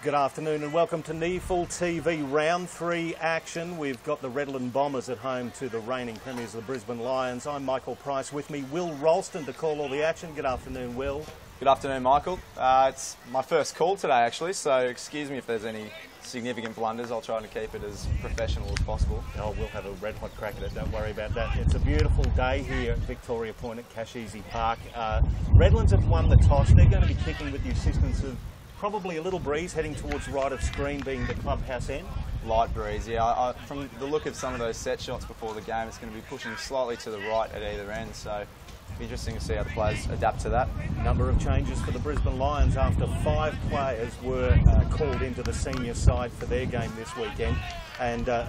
Good afternoon and welcome to NEFL TV Round 3 action. We've got the Redland Bombers at home to the reigning premiers, the Brisbane Lions. I'm Michael Price, with me Will Ralston to call all the action. Good afternoon, Will. Good afternoon, Michael. It's my first call today, actually, so excuse me if there's any significant blunders. I'll try to keep it as professional as possible. Oh, we'll have a red hot crack at it, don't worry about that. It's a beautiful day here at Victoria Point at Casheasy Park. Redlands have won the toss. They're going to be kicking with the assistance of probably a little breeze heading towards right of screen, being the clubhouse end. Light breeze, yeah. From the look of some of those set shots before the game, it's going to be pushing slightly to the right at either end, so it'll be interesting to see how the players adapt to that. Number of changes for the Brisbane Lions after 5 players were called into the senior side for their game this weekend, and a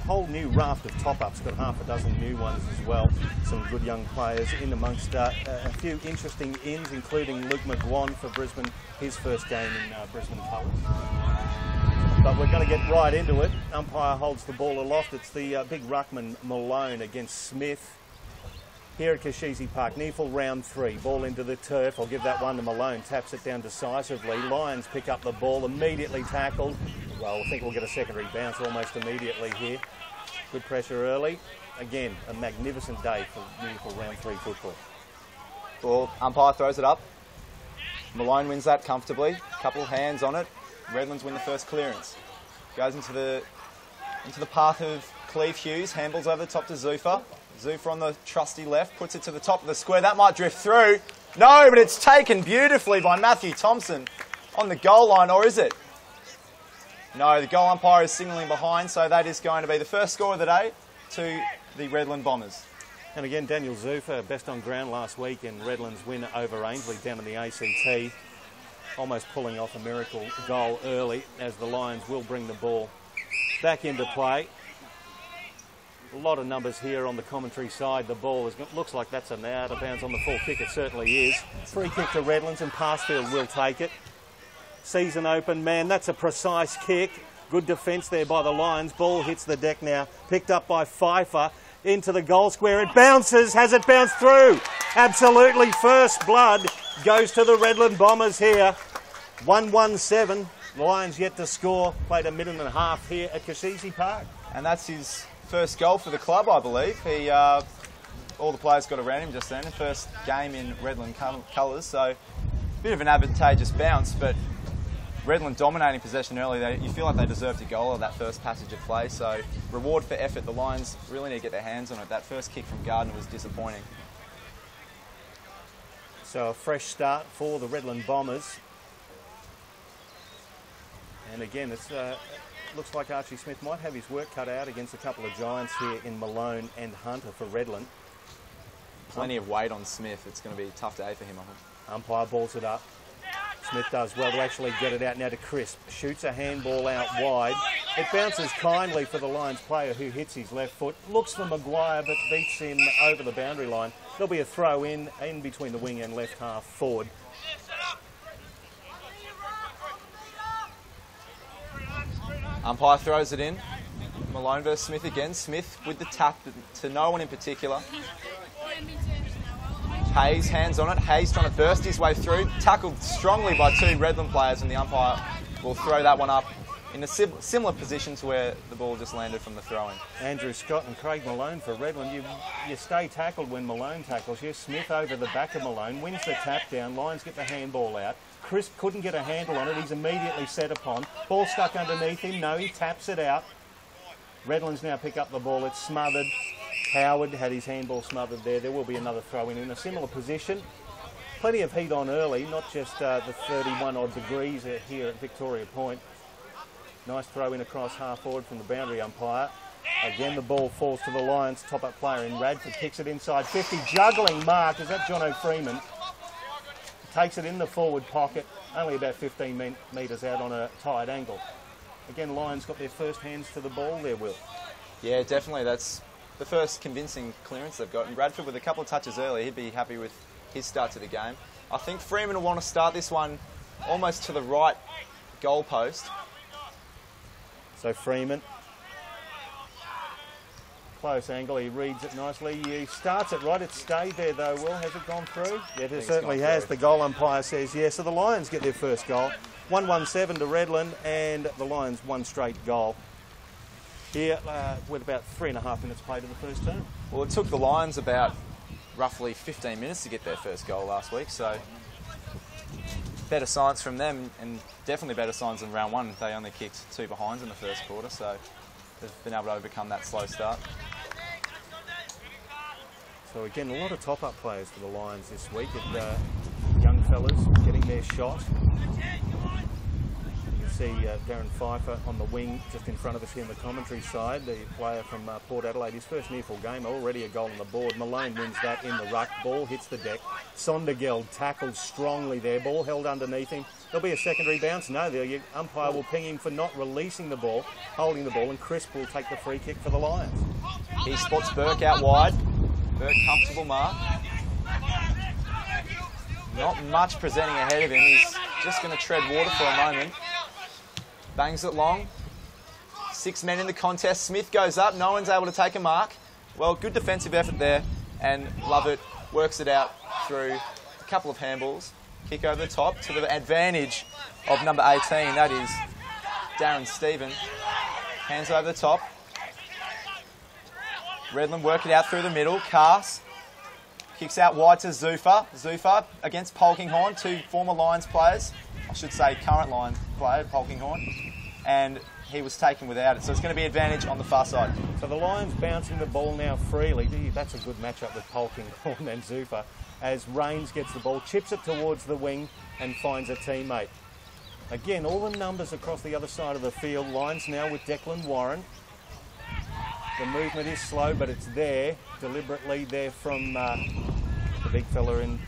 whole new raft of top-ups, got half a dozen new ones as well. Some good young players in amongst a few interesting ins, including Luke McGuan for Brisbane, his first game in Brisbane colours. But we're going to get right into it. Umpire holds the ball aloft. It's the big ruckman Malone against Smith here at Casheasy Park. NEFL round 3. Ball into the turf. I'll give that one to Malone. Taps it down decisively. Lions pick up the ball, immediately tackled. Well, I think we'll get a secondary bounce almost immediately here. Good pressure early. Again, a magnificent day for NEFL round 3 football. Ball, umpire throws it up. Malone wins that comfortably. Couple of hands on it. Redlands win the first clearance. Goes into the path of Cleve Hughes. Handballs over the top to Zuffa. Zuffa on the trusty left, puts it to the top of the square. That might drift through. No, but it's taken beautifully by Matthew Thompson on the goal line, or is it? No, the goal umpire is signalling behind, so that is going to be the first score of the day to the Redland Bombers. And again, Daniel Zuffa, best on ground last week in Redland's win over Ainsley down in the ACT. Almost pulling off a miracle goal early, as the Lions will bring the ball back into play. A lot of numbers here on the commentary side. The ball looks like that's an out of bounds on the full kick. It certainly is. Free kick to Redlands, and Passfield will take it. Season open, man, that's a precise kick. Good defence there by the Lions. Ball hits the deck now. Picked up by Pfeiffer into the goal square. It bounces. Has it bounced through? Absolutely. First blood goes to the Redland Bombers here. 1-1-7. Lions yet to score. Played a minute and a half here at Casheasy Park. And that's his first goal for the club, I believe. All the players got around him just then. First game in Redland colours, so a bit of an advantageous bounce, but Redland dominating possession early. You feel like they deserved a goal of that first passage of play, so reward for effort. The Lions really need to get their hands on it. That first kick from Gardner was disappointing. So a fresh start for the Redland Bombers. And again, it looks like Archie Smith might have his work cut out against a couple of giants here in Malone and Hunter for Redland. Plenty of weight on Smith. It's going to be a tough day for him, I think. Umpire balls it up. Smith does well to actually get it out now to Crisp. Shoots a handball out wide. It bounces kindly for the Lions player, who hits his left foot. Looks for Maguire, but beats him over the boundary line. There'll be a throw in between the wing and left half forward. Umpire throws it in. Malone versus Smith again. Smith with the tap to no one in particular. Hayes, hands on it. Hayes trying to burst his way through. Tackled strongly by 2 Redland players, and the umpire will throw that one up in a similar position to where the ball just landed from the throw-in. Andrew Scott and Craig Malone for Redland. You stay tackled when Malone tackles you. Smith over the back of Malone, wins the tap down. Lions get the handball out. Crisp couldn't get a handle on it. He's immediately set upon. Ball stuck underneath him. No, he taps it out. Redlands now pick up the ball. It's smothered. Howard had his handball smothered there. There will be another throw-in a similar position. Plenty of heat on early, not just the 31-odd degrees here at Victoria Point. Nice throw-in across half-forward from the boundary umpire. Again, the ball falls to the Lions. Top-up player in Radford kicks it inside 50. Juggling mark. Is that Jono Freeman? Takes it in the forward pocket, only about 15 metres out on a tight angle. Again, Lions got their first hands to the ball there, Will. Yeah, definitely. That's the first convincing clearance they've got. And Radford, with a couple of touches early, he'd be happy with his start to the game. I think Freeman will want to start this one almost to the right goal post. So Freeman close angle. He reads it nicely. He starts it right. It stayed there though. Will, has it gone through? Yeah, it certainly has. The goal umpire says yes. So the Lions get their first goal. 1-1-7 to Redland, and the Lions one straight goal here with about 3.5 minutes played in the first term. Well, it took the Lions about roughly 15 minutes to get their first goal last week, so better signs from them, and definitely better signs than round one. They only kicked 2 behinds in the first quarter, so they've been able to overcome that slow start. So again, a lot of top-up players for the Lions this week. Young fellas getting their shot. You can see Darren Pfeiffer on the wing just in front of us here in the commentary side, the player from Port Adelaide, his first near full game, already a goal on the board. Malone wins that in the ruck, ball hits the deck. Sondergeld tackles strongly there, ball held underneath him. There'll be a secondary bounce. No, the umpire will ping him for not releasing the ball, holding the ball, and Crisp will take the free kick for the Lions. He spots Burke out wide. Burke, comfortable mark. Not much presenting ahead of him. He's just going to tread water for a moment. Bangs it long. 6 men in the contest. Smith goes up. No one's able to take a mark. Well, good defensive effort there. And Lovett works it out through a couple of handballs. Kick over the top to the advantage of number 18. That is Darren Stephen. Hands over the top. Redland work it out through the middle. Cast. Kicks out wide to Zuffa. Zuffa against Polkinghorn, 2 former Lions players. I should say current Lions player, Polkinghorn. And he was taken without it. So it's going to be advantage on the far side. So the Lions bouncing the ball now freely. That's a good matchup with Polkinghorn and Zuffa. As Rains gets the ball, chips it towards the wing and finds a teammate. Again, all the numbers across the other side of the field. Lions now with Declan Warren. The movement is slow, but it's there, deliberately there from the big fella in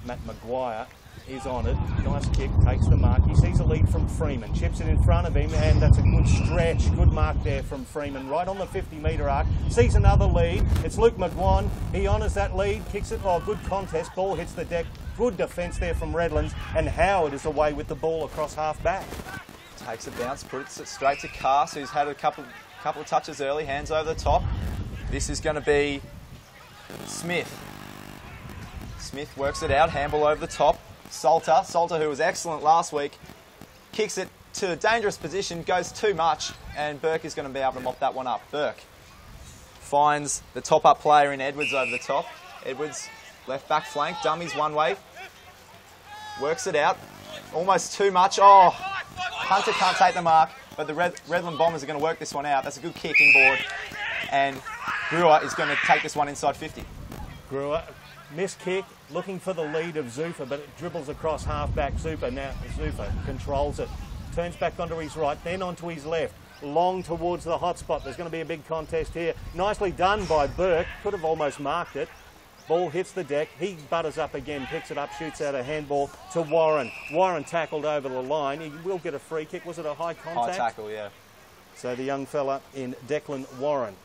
Matt Maguire. Is on it. Nice kick, takes the mark. He sees a lead from Freeman, chips it in front of him, and that's a good stretch. Good mark there from Freeman, right on the 50-metre arc. Sees another lead. It's Luke McGuan. He honours that lead, kicks it. Oh, good contest. Ball hits the deck. Good defence there from Redlands, and Howard is away with the ball across half back. Takes a bounce, puts it straight to Cass, who's had a couple of touches early. Hands over the top. This is going to be Smith. Smith works it out. Handball over the top. Salter, who was excellent last week, kicks it to a dangerous position, goes too much, and Burke is going to be able to mop that one up. Burke finds the top-up player in Edwards over the top. Edwards, left back flank, dummies one way, works it out, almost too much. Oh, Hunter can't take the mark, but the Redland Bombers are going to work this one out. That's a good kick inboard, and Brewer is going to take this one inside 50. Brewer. Missed kick, looking for the lead of Zuffa, but it dribbles across half-back. Zuffa controls it, turns back onto his right, then onto his left, long towards the hot spot. There's going to be a big contest here. Nicely done by Burke, could have almost marked it. Ball hits the deck, he butters up again, picks it up, shoots out a handball to Warren. Warren tackled over the line. He will get a free kick. Was it a high contact? High tackle, yeah. So the young fella in Declan Warren.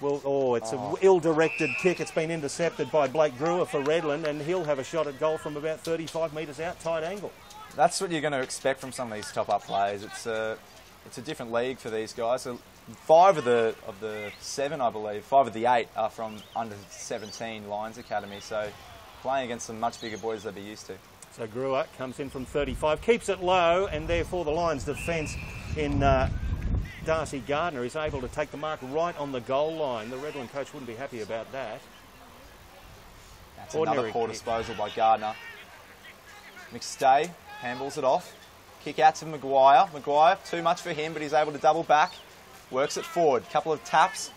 Well, it's an ill-directed kick. It's been intercepted by Blake Brewer for Redland, and he'll have a shot at goal from about 35 metres out, tight angle. That's what you're going to expect from some of these top-up players. It's a different league for these guys. So 5 of the 7, I believe, 5 of the 8 are from under 17 Lions Academy. So playing against some much bigger boys they'll be used to. So Brewer comes in from 35, keeps it low, and therefore the Lions' defence in Darcy Gardner is able to take the mark right on the goal line. The Redland coach wouldn't be happy about that. That's another poor disposal by Gardner. McStay handballs it off. Kick out to Maguire. Maguire, too much for him, but he's able to double back. Works it forward. Couple of taps.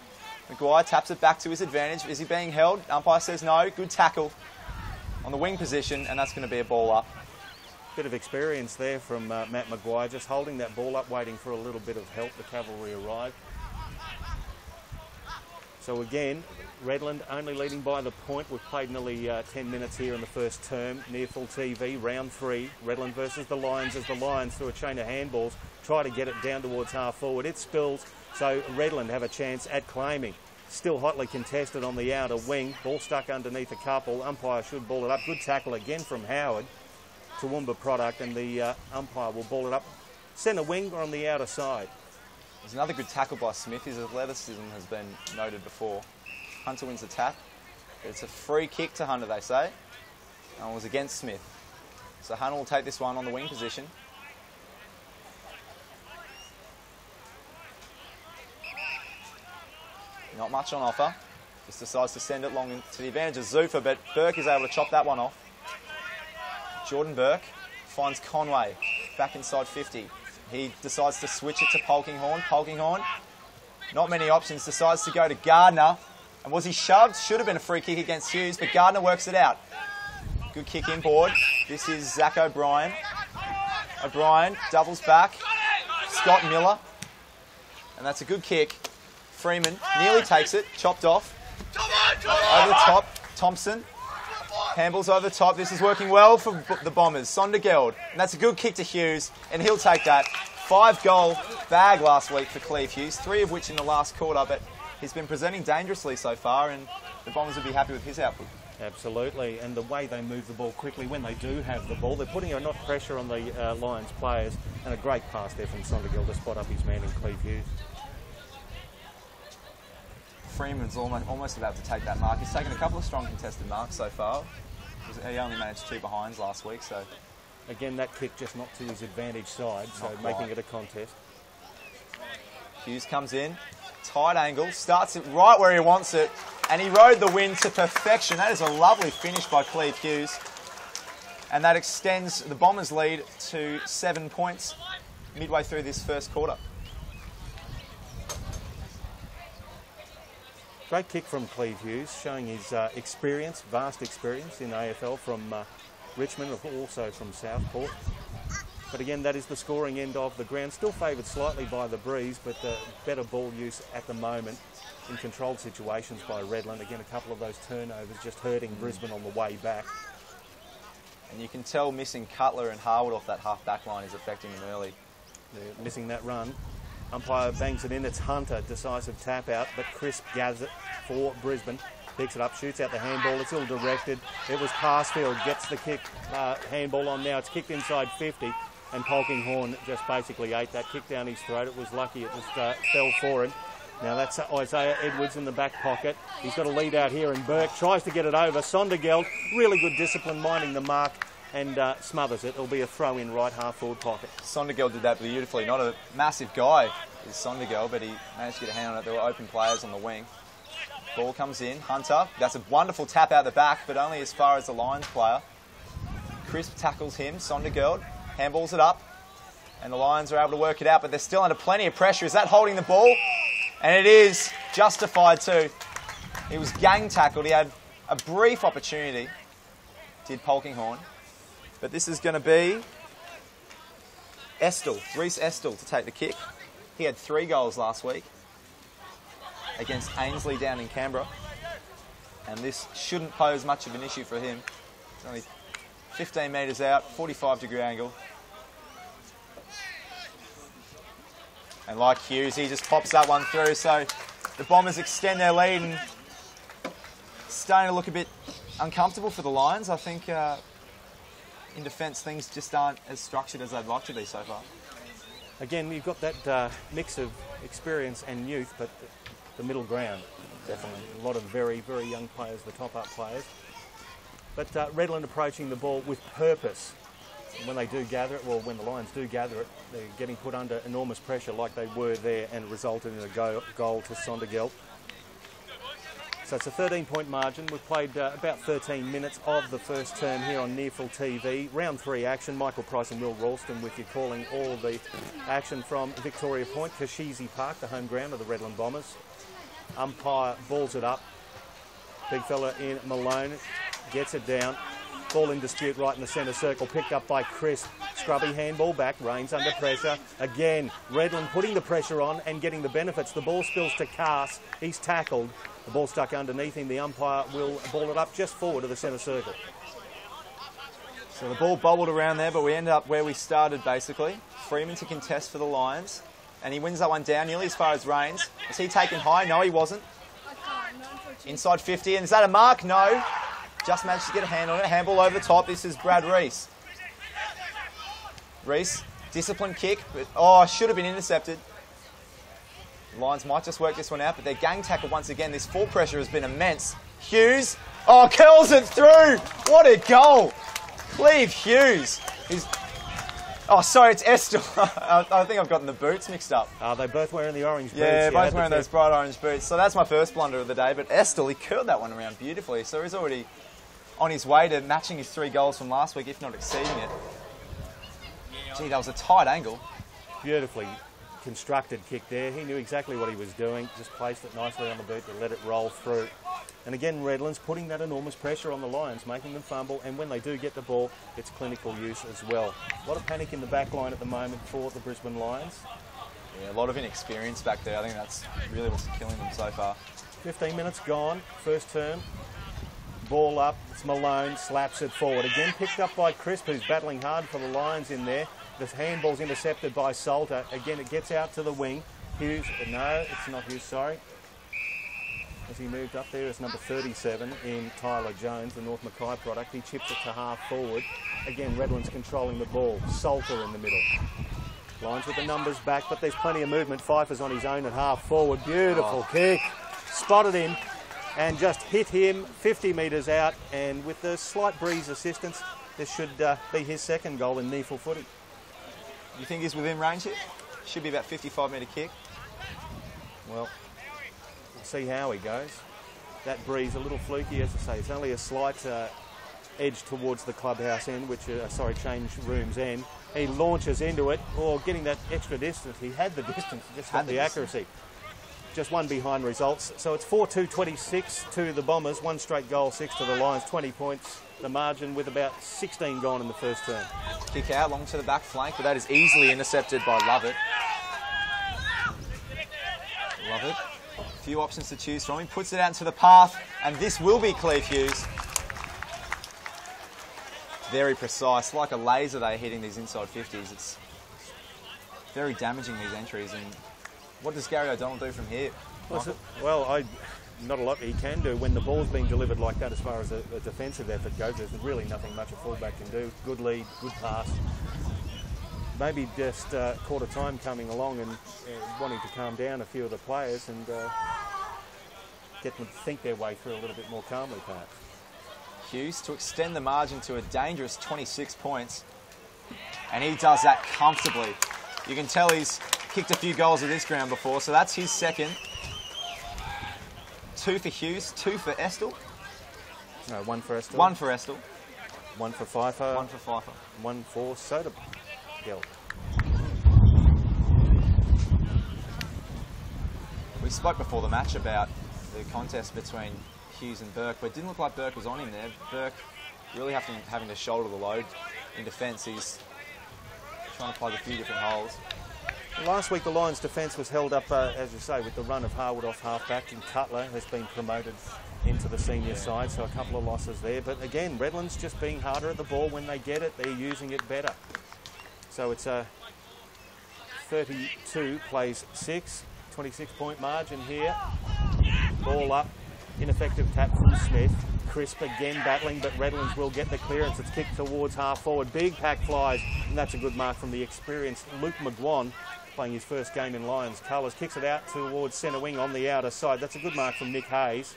Maguire taps it back to his advantage. Is he being held? Umpire says no. Good tackle on the wing position, and that's going to be a ball up. Bit of experience there from Matt Maguire, just holding that ball up, waiting for a little bit of help. The cavalry arrive. So again, Redland only leading by the point. We've played nearly 10 minutes here in the first term. Near full TV, round 3. Redland versus the Lions, as the Lions, through a chain of handballs, try to get it down towards half forward. It spills, so Redland have a chance at claiming. Still hotly contested on the outer wing. Ball stuck underneath a couple. Umpire should ball it up. Good tackle again from Howard. Toowoomba product, and the umpire will ball it up centre wing or on the outer side. There's another good tackle by Smith. His athleticism has been noted before. Hunter wins the tap. It's a free kick to Hunter, they say. And it was against Smith. So Hunter will take this one on the wing position. Not much on offer. Just decides to send it long to the advantage of Zufa, but Burke is able to chop that one off. Jordan Burke finds Conway back inside 50. He decides to switch it to Polkinghorne. Polkinghorne, not many options, decides to go to Gardner. And was he shoved? Should have been a free kick against Hughes, but Gardner works it out. Good kick inboard. This is Zach O'Brien. O'Brien doubles back. Scott Miller. And that's a good kick. Freeman nearly takes it. Chopped off. Over the top. Thompson. Handballs over the top. This is working well for the Bombers. Sondergeld. And that's a good kick to Hughes. And he'll take that. 5-goal bag last week for Cleve Hughes. 3 of which in the last quarter. But he's been presenting dangerously so far. And the Bombers would be happy with his output. Absolutely, and the way they move the ball quickly when they do have the ball, they're putting enough pressure on the Lions players, and a great pass there from Sondergill to spot up his man in Cleve Hughes. Freeman's almost about to take that mark. He's taken a couple of strong contested marks so far. He only managed 2 behinds last week, so... Again, that kick just not to his advantage side, so making it a contest. Hughes comes in, tight angle, starts it right where he wants it, and he rode the wind to perfection. That is a lovely finish by Cleve Hughes. And that extends the Bombers' lead to 7 points midway through this first quarter. Great kick from Cleve Hughes, showing his experience, vast experience in AFL from Richmond, also from Southport. But again, that is the scoring end of the ground. Still favoured slightly by the breeze, but better ball use at the moment in controlled situations by Redland. Again, a couple of those turnovers just hurting Brisbane on the way back. And you can tell missing Cutler and Harwood off that half-back line is affecting them early. They're missing that run. Umpire bangs it in. It's Hunter, decisive tap out, but Crisp gathers it for Brisbane. Picks it up, shoots out the handball. It's ill directed. It was Passfield, gets the kick, handball on now. It's kicked inside 50. And Polkinghorne just basically ate that kick down his throat. It was lucky it just fell for him. Now that's Isaiah Edwards in the back pocket. He's got a lead out here, and Burke tries to get it over. Sondergeld, really good discipline, minding the mark, and smothers it. It'll be a throw in right half forward pocket. Sondergeld did that beautifully. Not a massive guy is Sondergeld, but he managed to get a hand on it. There were open players on the wing. Ball comes in. Hunter, that's a wonderful tap out the back, but only as far as the Lions player. Crisp tackles him. Sondergeld handballs it up, and the Lions are able to work it out, but they're still under plenty of pressure. Is that holding the ball? And it is justified too. He was gang tackled. He had a brief opportunity, did Polkinghorne, but this is going to be Reece Estel to take the kick. He had 3 goals last week against Ainsley down in Canberra, and this shouldn't pose much of an issue for him. It's only 15 metres out, 45-degree angle. And like Hughes, he just pops that one through. So the Bombers extend their lead, and it's starting to look a bit uncomfortable for the Lions. I think in defence things just aren't as structured as they'd like to be so far. Again, you've got that mix of experience and youth, but the middle ground, definitely. A lot of very, very young players, the top-up players. But Redland approaching the ball with purpose. And when they do gather it, well, when the Lions do gather it, they're getting put under enormous pressure like they were there, and resulted in a goal to Sondergeld. So it's a 13-point margin. We've played about 13 minutes of the first term here on Nearfield TV. Round 3 action. Michael Price and Will Ralston with you, calling all the action from Victoria Point, Kashizi Park, the home ground of the Redland Bombers. Umpire balls it up. Big fella in Malone gets it down. Ball in dispute right in the centre circle, picked up by Crisp. Scrubby handball back, Rains under pressure. Again, Redland putting the pressure on and getting the benefits. The ball spills to Cass. He's tackled. The ball stuck underneath him. The umpire will ball it up just forward of the centre circle. So the ball bobbled around there, but we end up where we started basically. Freeman to contest for the Lions. And he wins that one down nearly as far as Rains. Was he taken high? No, he wasn't. Inside 50. And is that a mark? No. Just managed to get a hand on it. Handball over the top. This is Brad Reese. Reese, disciplined kick, but should have been intercepted. The Lions might just work this one out, but their gang tackle once again. This full pressure has been immense. Hughes, oh, curls it through. What a goal. Cleve Hughes. Oh, sorry, it's Estill. I think I've gotten the boots mixed up. They're both wearing the orange boots. Yeah, both wearing those bright orange boots. So that's my first blunder of the day. But Estill, he curled that one around beautifully. So he's already on his way to matching his 3 goals from last week, if not exceeding it. Gee, that was a tight angle. Beautifully constructed kick there. He knew exactly what he was doing. Just placed it nicely on the boot to let it roll through. And again, Redland's putting that enormous pressure on the Lions, making them fumble, and when they do get the ball, it's clinical use as well. A lot of panic in the back line at the moment for the Brisbane Lions. Yeah, a lot of inexperience back there. I think that's really what's killing them so far. 15 minutes gone, first term. Ball up, it's Malone, slaps it forward. Again picked up by Crisp, who's battling hard for the Lions in there. The handball's intercepted by Salter. Again, it gets out to the wing. Hughes, no, it's not Hughes, sorry. As he moved up there, it's number 37 in Tyler Jones, the North Mackay product. He chips it to half forward. Again, Redland's controlling the ball. Salter in the middle. Lions with the numbers back, but there's plenty of movement. Pfeiffer's on his own at half forward. Beautiful kick. Spotted him and just hit him 50 metres out. And with the slight breeze assistance, this should be his second goal in knee-full footy. You think he's within range here? Should be about 55-metre kick. Well, we'll see how he goes. That breeze a little fluky, as I say. It's only a slight edge towards the clubhouse end, change rooms end. He launches into it, or getting that extra distance. He had the distance, just had the accuracy. Just one behind results. So it's 4-2-26 to the Bombers, 1 straight goal, 6 to the Lions, 20 points. The margin with about 16 gone in the first term. Kick out long to the back flank, but that is easily intercepted by Lovett. Lovett, a few options to choose from. He puts it out into the path, and this will be Cleve Hughes. Very precise, like a laser they're hitting these inside 50s. It's very damaging, these entries. And what does Gary O'Donnell do from here? Well, not a lot he can do when the ball's being delivered like that as far as a defensive effort goes. There's really nothing much a fullback can do. Good lead, good pass. Maybe just quarter time coming along and wanting to calm down a few of the players and get them to think their way through a little bit more calmly, perhaps. Hughes to extend the margin to a dangerous 26 points. And he does that comfortably. You can tell he's kicked a few goals at this ground before, so that's his second. 2 for Hughes, 2 for Estill. No, 1 for Estill. 1 for Estill. 1 for Pfeiffer. 1 for Pfeiffer. 1 for Soda. We spoke before the match about the contest between Hughes and Burke, but it didn't look like Burke was on him there. Burke really having to shoulder the load in defence. He's trying to plug a few different holes. Last week the Lions' defence was held up, as you say, with the run of Harwood off half-back, and Cutler has been promoted into the senior side, so a couple of losses there. But again, Redland's just being harder at the ball. When they get it, they're using it better. So it's a 32 plays 6, 26-point margin here. Ball up, ineffective tap from Smith. Crisp again battling, but Redlands will get the clearance. It's kicked towards half forward. Big pack flies, and that's a good mark from the experienced Luke McGuan, playing his first game in Lions colours. Kicks it out towards centre wing on the outer side. That's a good mark from Nick Hayes.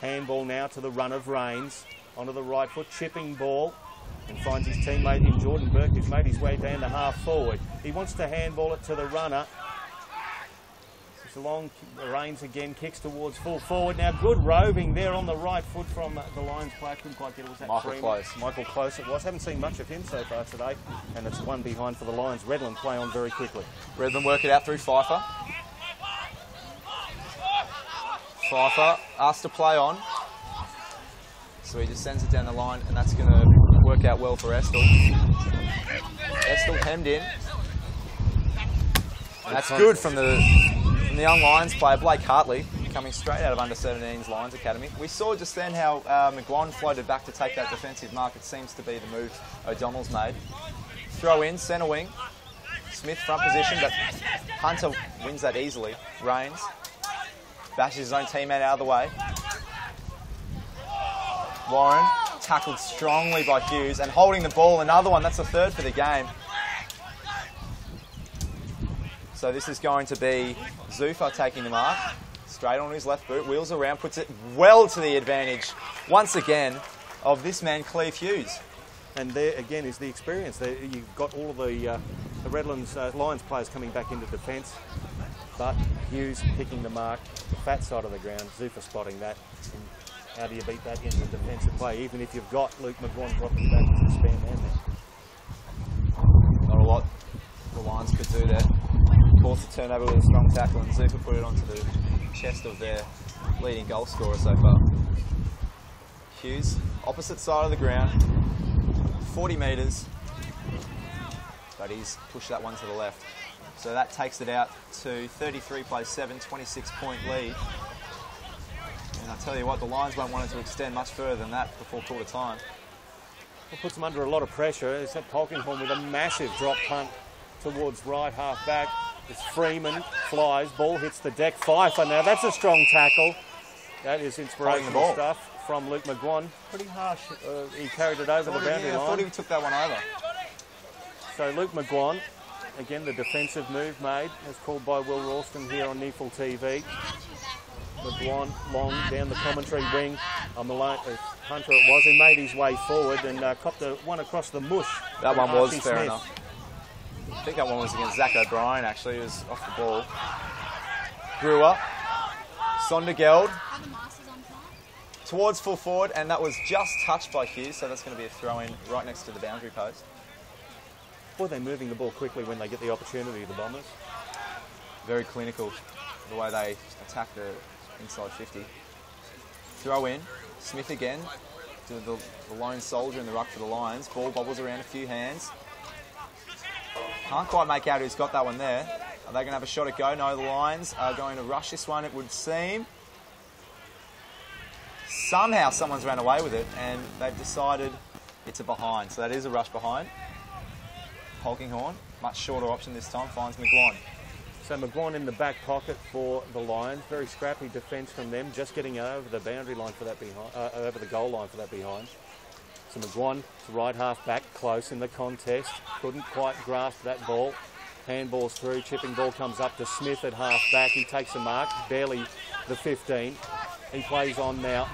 Handball now to the run of Rains. Onto the right foot, chipping ball. And finds his teammate in Jordan Burke, who's made his way down to half forward. He wants to handball it to the runner. It's along, Rains again, kicks towards full forward. Now good roving there on the right foot from the Lions player. Couldn't quite get it. Was that Michael Close? Michael Close it was. Haven't seen much of him so far today. And it's 1 behind for the Lions. Redland play on very quickly. Redland work it out through Pfeiffer. Pfeiffer asked to play on. So he just sends it down the line, and that's going to work out well for Estill. Estill hemmed in. And that's good from the young Lions player, Blake Hartley, coming straight out of under-17's Lions Academy. We saw just then how McGuan floated back to take that defensive mark. It seems to be the move O'Donnell's made. Throw in, centre wing. Smith front position, but Hunter wins that easily. Rains bashes his own teammate out of the way. Warren tackled strongly by Hughes and holding the ball, another one. That's the third for the game. So this is going to be Zuffa taking the mark. Straight on his left boot, wheels around, puts it well to the advantage, once again, of this man, Cleve Hughes. And there, again, is the experience. There, you've got all of the Redlands Lions players coming back into defence, but Hughes picking the mark, the fat side of the ground, Zuffa spotting that. And how do you beat that into defensive play, even if you've got Luke McGuan dropping back as a spare man there? Not a lot the Lions could do there. Forced a turnover with a strong tackle, and Zuffa put it onto the chest of their leading goal scorer so far. Hughes, opposite side of the ground, 40 metres, but he's pushed that one to the left. So that takes it out to 33 plays 7, 26-point lead. And I tell you what, the Lions won't want it to extend much further than that before quarter time. It puts them under a lot of pressure. It's that Polkinghorne with a massive drop punt towards right half back. It's Freeman, flies, ball hits the deck. Pfeiffer now, that's a strong tackle. That is inspirational stuff from Luke McGuan. Pretty harsh. He carried it over the boundary line. I thought he took that one over. So Luke McGuan, again the defensive move made, as called by Will Ralston here on NEFL TV. McGuan long down the commentary wing. Hunter it was, he made his way forward and copped the one across the mush. That one was Archie fair Smith. enough. I think that one was against Zach O'Brien, actually. He was off the ball. Brewer. Sondergeld. Towards full forward, and that was just touched by Hughes, so that's going to be a throw-in right next to the boundary post. Boy, they're moving the ball quickly when they get the opportunity, the Bombers. Very clinical, the way they attack the inside 50. Throw in. Smith again, the lone soldier in the ruck for the Lions. Ball bobbles around a few hands. Can't quite make out who's got that one there. Are they going to have a shot at go? No, the Lions are going to rush this one, it would seem. Somehow someone's ran away with it and they've decided it's a behind. So that is a rush behind. Polkinghorne, much shorter option this time, finds McGuan. So McGuan in the back pocket for the Lions. Very scrappy defence from them, just getting over the boundary line for that behind, over the goal line for that behind. So McGuan to right half back, close in the contest. Couldn't quite grasp that ball. Handballs through, chipping ball comes up to Smith at half back. He takes a mark, barely the 15. He plays on now.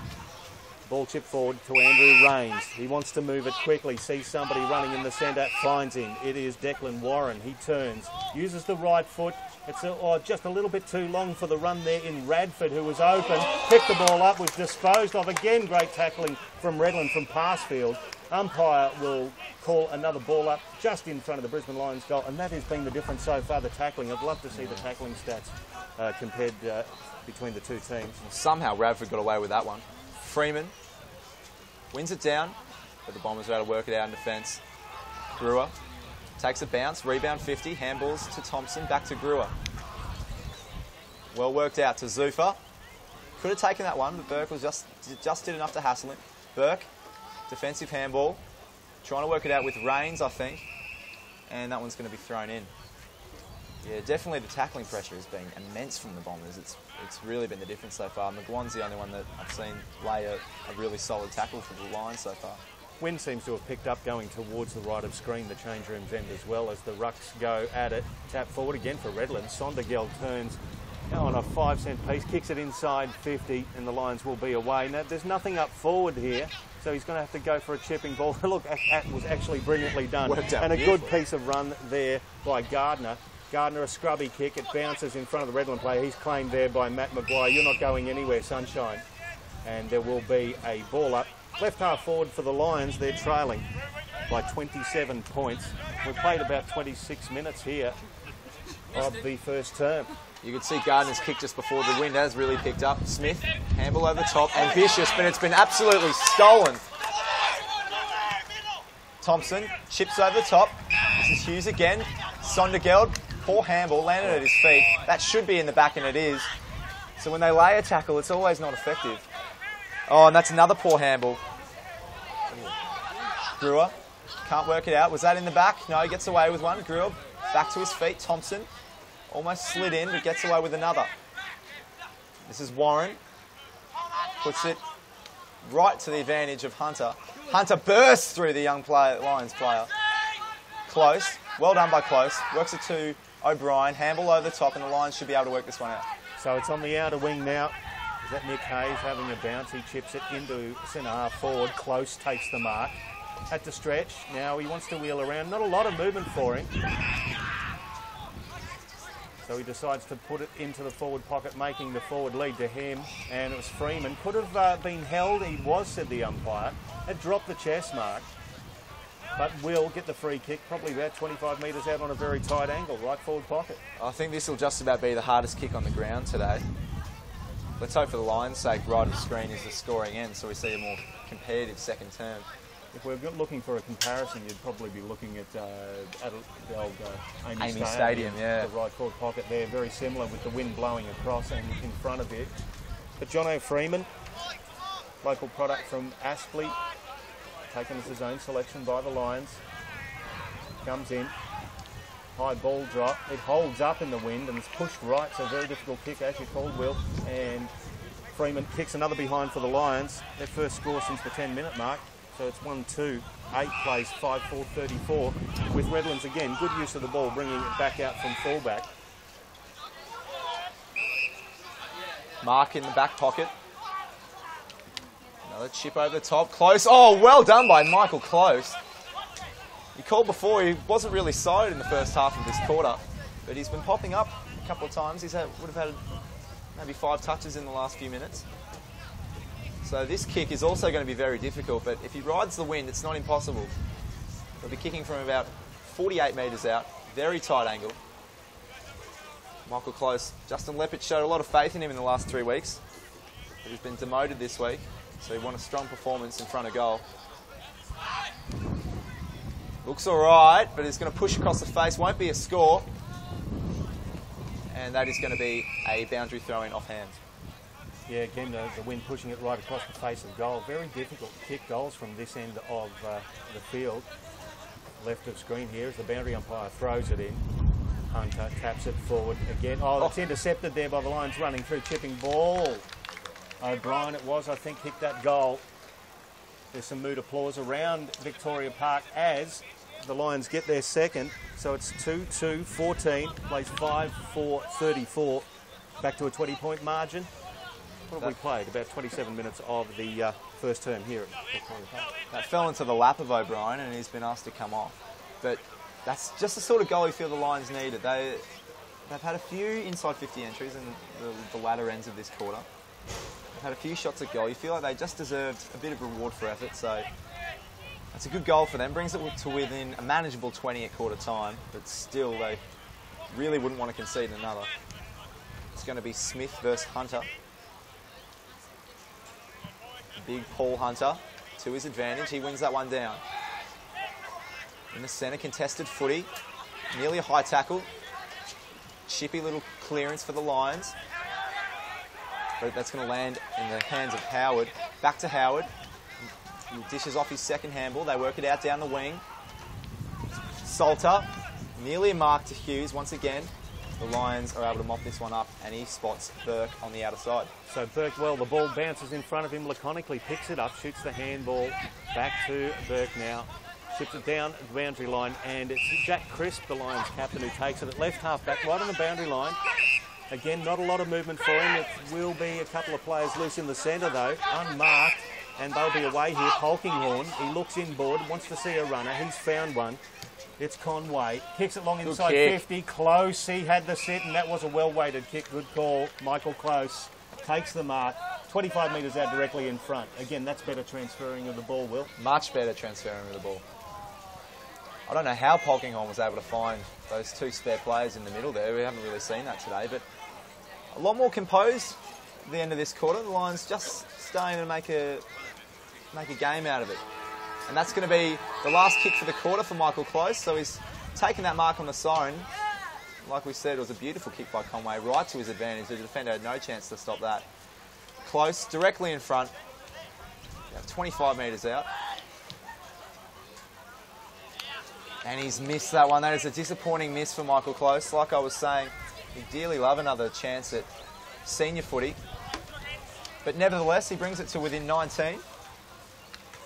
Ball chip forward to Andrew Rains. He wants to move it quickly, sees somebody running in the centre, finds him. It is Declan Warren. He turns, uses the right foot. It's just a little bit too long for the run there in Radford, who was open. Picked the ball up, was disposed of. Again, great tackling from Redland from Passfield. Umpire will call another ball up just in front of the Brisbane Lions goal, and that has been the difference so far, the tackling. I'd love to see the tackling stats compared between the two teams. Somehow Radford got away with that one. Freeman wins it down, but the Bombers are able to work it out in defence. Brewer takes a bounce, rebound 50, handballs to Thompson, back to Brewer. Well worked out to Zuffa. Could have taken that one, but Burke was just did enough to hassle him. Burke, defensive handball, trying to work it out with Rains, I think, and that one's going to be thrown in. Yeah, definitely the tackling pressure has been immense from the Bombers. It's really been the difference so far. McGuan's the only one that I've seen lay a really solid tackle for the Lions so far. Wind seems to have picked up going towards the right of screen, the change room's end as well, as the rucks go at it. Tap forward again for Redland. Sondergeld turns on a 5-cent piece, kicks it inside 50, and the Lions will be away. Now, there's nothing up forward here, so he's going to have to go for a chipping ball. Look, that was actually brilliantly done. And a good piece of run there by Gardner. Gardner, a scrubby kick. It bounces in front of the Redland player. He's claimed there by Matt Maguire. You're not going anywhere, sunshine. And there will be a ball up. Left half forward for the Lions. They're trailing by 27 points. We've played about 26 minutes here of the first term. You could see Gardner's kick just before the wind has really picked up. Smith, handball over the top, ambitious, but it's been absolutely stolen. Thompson chips over the top. This is Hughes again. Sondergeld, poor handball, landed at his feet. That should be in the back, and it is. So when they lay a tackle, it's always not effective. Oh, and that's another poor handball. Brewer can't work it out. Was that in the back? No, he gets away with one. Brewer back to his feet. Thompson almost slid in, but gets away with another. This is Warren. Puts it right to the advantage of Hunter. Hunter bursts through the young Lions player. Close. Well done by Close. Works it to O'Brien, handball over the top, and the Lions should be able to work this one out. So it's on the outer wing now. Is that Nick Hayes having a bounce? He chips it into centre half forward. Close takes the mark. Had to stretch. Now he wants to wheel around. Not a lot of movement for him. So he decides to put it into the forward pocket, making the forward lead to him. And it was Freeman. Could have been held. He was, said the umpire. Had dropped the chest mark. But will get the free kick, probably about 25 metres out on a very tight angle, right forward pocket. I think this will just about be the hardest kick on the ground today. Let's hope for the Lions' sake, right of the screen is the scoring end, so we see a more competitive second term. If we're looking for a comparison, you'd probably be looking at the old Amy Stadium, yeah. The right forward pocket there, very similar with the wind blowing across and in front of it. But Jono Freeman, local product from Aspley, taken as his own selection by the Lions. Comes in, high ball drop. It holds up in the wind and it's pushed right, so a very difficult kick, as you called, Will. And Freeman kicks another behind for the Lions. Their first score since the 10-minute mark. So it's 1-2, 8 plays, 5-4-34. With Redlands again, good use of the ball, bringing it back out from fullback. Mark in the back pocket. Another chip over the top. Close. Oh, well done by Michael Close. He called before. He wasn't really solid in the first half of this quarter, but he's been popping up a couple of times. Would have had maybe 5 touches in the last few minutes. So this kick is also going to be very difficult, but if he rides the wind, it's not impossible. He'll be kicking from about 48 metres out. Very tight angle. Michael Close. Justin Leppert showed a lot of faith in him in the last 3 weeks, but he's been demoted this week. So he won a strong performance in front of goal. Looks all right, but he's going to push across the face. Won't be a score. And that is going to be a boundary throw-in off hands. Yeah, again, the wind pushing it right across the face of goal. Very difficult to kick goals from this end of the field. Left of screen here as the boundary umpire throws it in. Hunter taps it forward again. Oh, it's intercepted there by the Lions running through, chipping ball. O'Brien it was, I think, kicked that goal. There's some mood applause around Victoria Park as the Lions get their second. So it's 2-2-14, plays 5-4-34, back to a 20-point margin. What have we played? About 27 minutes of the first term here at Victoria Park. That fell into the lap of O'Brien and he's been asked to come off. But that's just the sort of goal you feel the Lions needed. They've had a few inside 50 entries in the latter ends of this quarter. They've had a few shots at goal. You feel like they just deserved a bit of reward for effort. So that's a good goal for them. Brings it to within a manageable 20 at quarter time. But still, they really wouldn't want to concede another. It's going to be Smith versus Hunter. Big Paul Hunter to his advantage. He wins that one down. In the centre, contested footy. Nearly a high tackle. Chippy little clearance for the Lions. But that's going to land in the hands of Howard. Back to Howard. He dishes off his second handball. They work it out down the wing. Salter. Nearly a mark to Hughes once again. The Lions are able to mop this one up and he spots Burke on the outer side. So Burke, well, the ball bounces in front of him, laconically picks it up, shoots the handball back to Burke now. Chips it down at the boundary line and it's Jack Crisp, the Lions captain, who takes it at left half back, right on the boundary line. Again, not a lot of movement for him. It will be a couple of players loose in the centre though, unmarked, and they'll be away here. Polkinghorn, he looks inboard, wants to see a runner. He's found one. It's Conway. Kicks it long inside 50. Close. He had the sit, and that was a well-weighted kick. Good call. Michael Close takes the mark. 25 metres out directly in front. Again, that's better transferring of the ball, Will. Much better transferring of the ball. I don't know how Polkinghorn was able to find those 2 spare players in the middle there. We haven't really seen that today, but a lot more composed at the end of this quarter. The Lions just starting to make a game out of it. And that's going to be the last kick for the quarter for Michael Close. So he's taken that mark on the siren. Like we said, it was a beautiful kick by Conway, right to his advantage. The defender had no chance to stop that. Close, directly in front. 25 metres out. And he's missed that one. That is a disappointing miss for Michael Close. Like I was saying, he'd dearly love another chance at senior footy. But nevertheless, he brings it to within 19.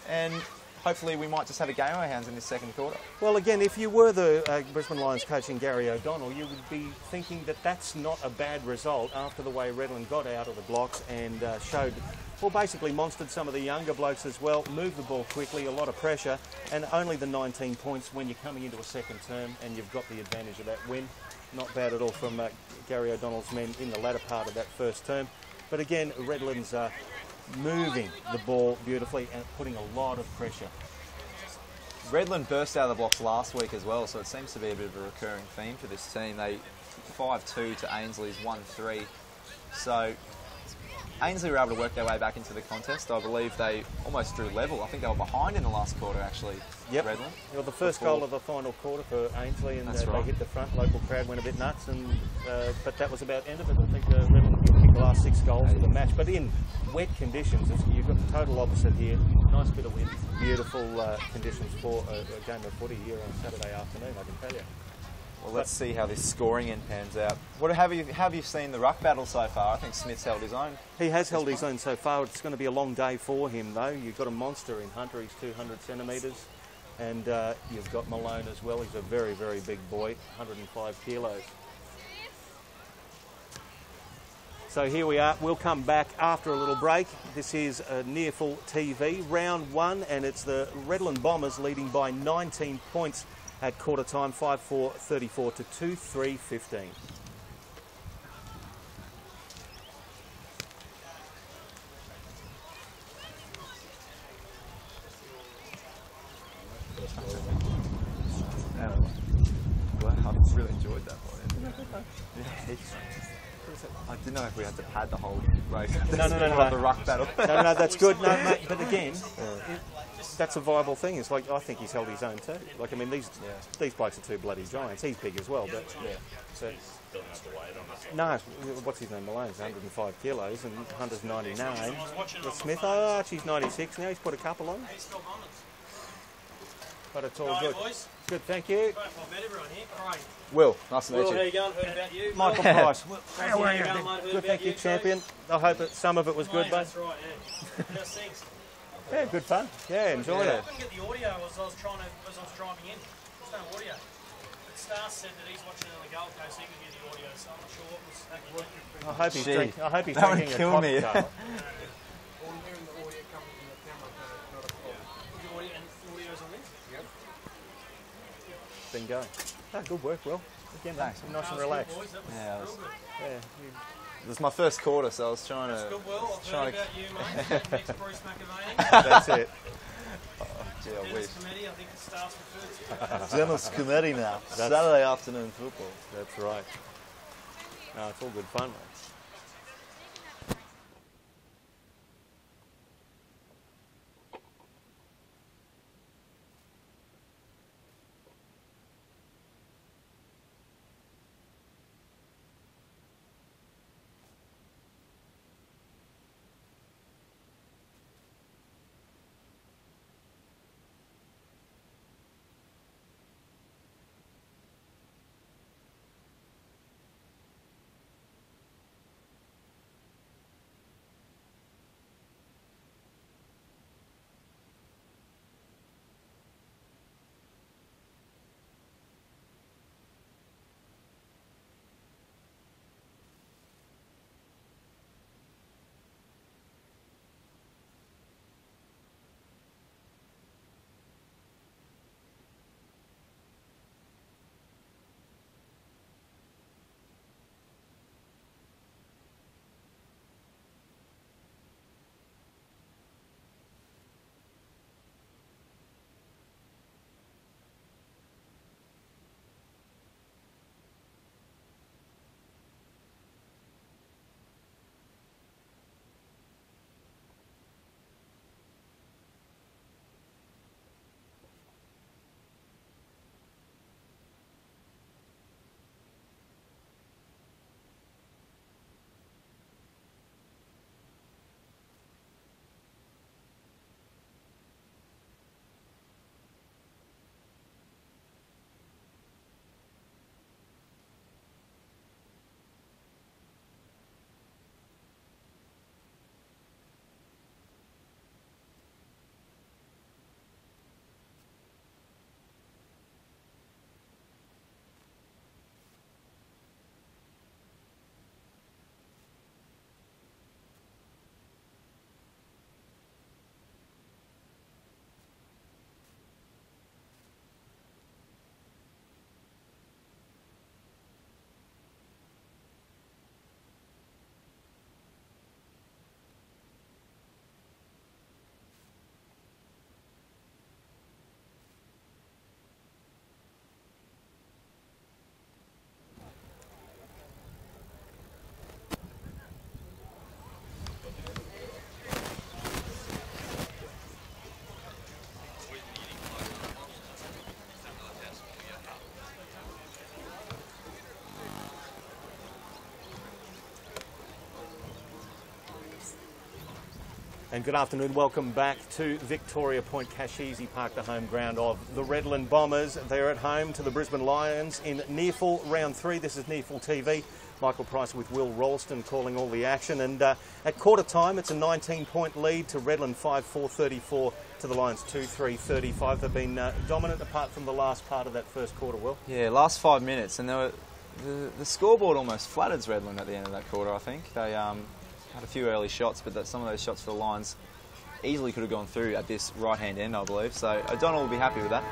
And hopefully we might just have a game on our hands in this second quarter. Well, again, if you were the Brisbane Lions coaching Gary O'Donnell, you would be thinking that that's not a bad result after the way Redland got out of the blocks and showed, well, basically monstered some of the younger blokes as well, moved the ball quickly, a lot of pressure, and only the 19 points when you're coming into a second term and you've got the advantage of that win. Not bad at all from Gary O'Donnell's men in the latter part of that first term. But again, Redland's moving the ball beautifully and putting a lot of pressure. Redland burst out of the blocks last week as well, so it seems to be a bit of a recurring theme for this team. They 5-2 to Ainsley's 1-3. So Ainsley were able to work their way back into the contest. I believe they almost drew level. I think they were behind in the last quarter, actually. Yep. Redland. Well, the first goal of the final quarter for Ainsley, and they hit the front. Local crowd went a bit nuts, and but that was about end of it. I think Redland kicked the last 6 goals of the match. But in wet conditions, you've got the total opposite here. Nice bit of wind, beautiful conditions for a game of footy here on Saturday afternoon, I can tell you. Well, let's see how this scoring end pans out. Have you seen the ruck battle so far? I think Smith's held his own. He has held his own so far. It's going to be a long day for him, though. You've got a monster in Hunter. He's 200 centimetres. And you've got Malone as well. He's a very, very big boy, 105 kilos. So here we are. We'll come back after a little break. This is Near Full TV, round 1, and it's the Redland Bombers leading by 19 points at quarter time, 5-4-34 to 2-3-15. I've really enjoyed that one. Yeah, I didn't know if we had to pad the whole race. No. The ruck battle. No, that's good. No, mate, but again, that's a viable thing. It's like, I think he's held his own too. Like, I mean, these blokes are 2 bloody giants. He's big as well, but so, no, what's his name? Malone's 105 kilos and Hunter's 99. With Smith, Archie's 96 now. He's put a couple on. But it's all good. Good, thank you. Will, nice to meet you. Will, how you going? Heard about you. Michael Price. How are you going, mate? Good, thank you, champion. I hope that some of it was good, mate. That's right, yeah. How's things? Yeah, good fun. Yeah, enjoyed I it. couldn't get the audio as I was driving in. There's no audio. But Star said that he's watching it on the Gold Coast, he could hear the audio, so I'm not sure what was happening. I hope he's that would drinking a kill me. cocktail. Been going. Good work, Will. Again, thanks. Nice and relaxed. Yeah, Yeah, it was my first quarter, so I was trying to. Good, Will. I've heard about you, mate. Next Bruce McAvaney. that's it. Oh, gee, I wish. Dennis Committee, I think it starts with Dennis Committee now. Saturday afternoon football. That's right. No, it's all good fun, mate. And good afternoon, welcome back to Victoria Point, Cashizi Park, the home ground of the Redland Bombers. They're at home to the Brisbane Lions in Nearful round 3. This is Nearful TV. Michael Price with Will Ralston calling all the action. And at quarter time, it's a 19-point lead to Redland, 5-4-34 to the Lions, 2-3-35. They've been dominant apart from the last part of that first quarter, Will. Yeah, last 5 minutes, and the scoreboard almost flattered Redland at the end of that quarter, I think. They had a few early shots, but some of those shots for the Lions easily could have gone through at this right-hand end, I believe. So O'Donnell will be happy with that.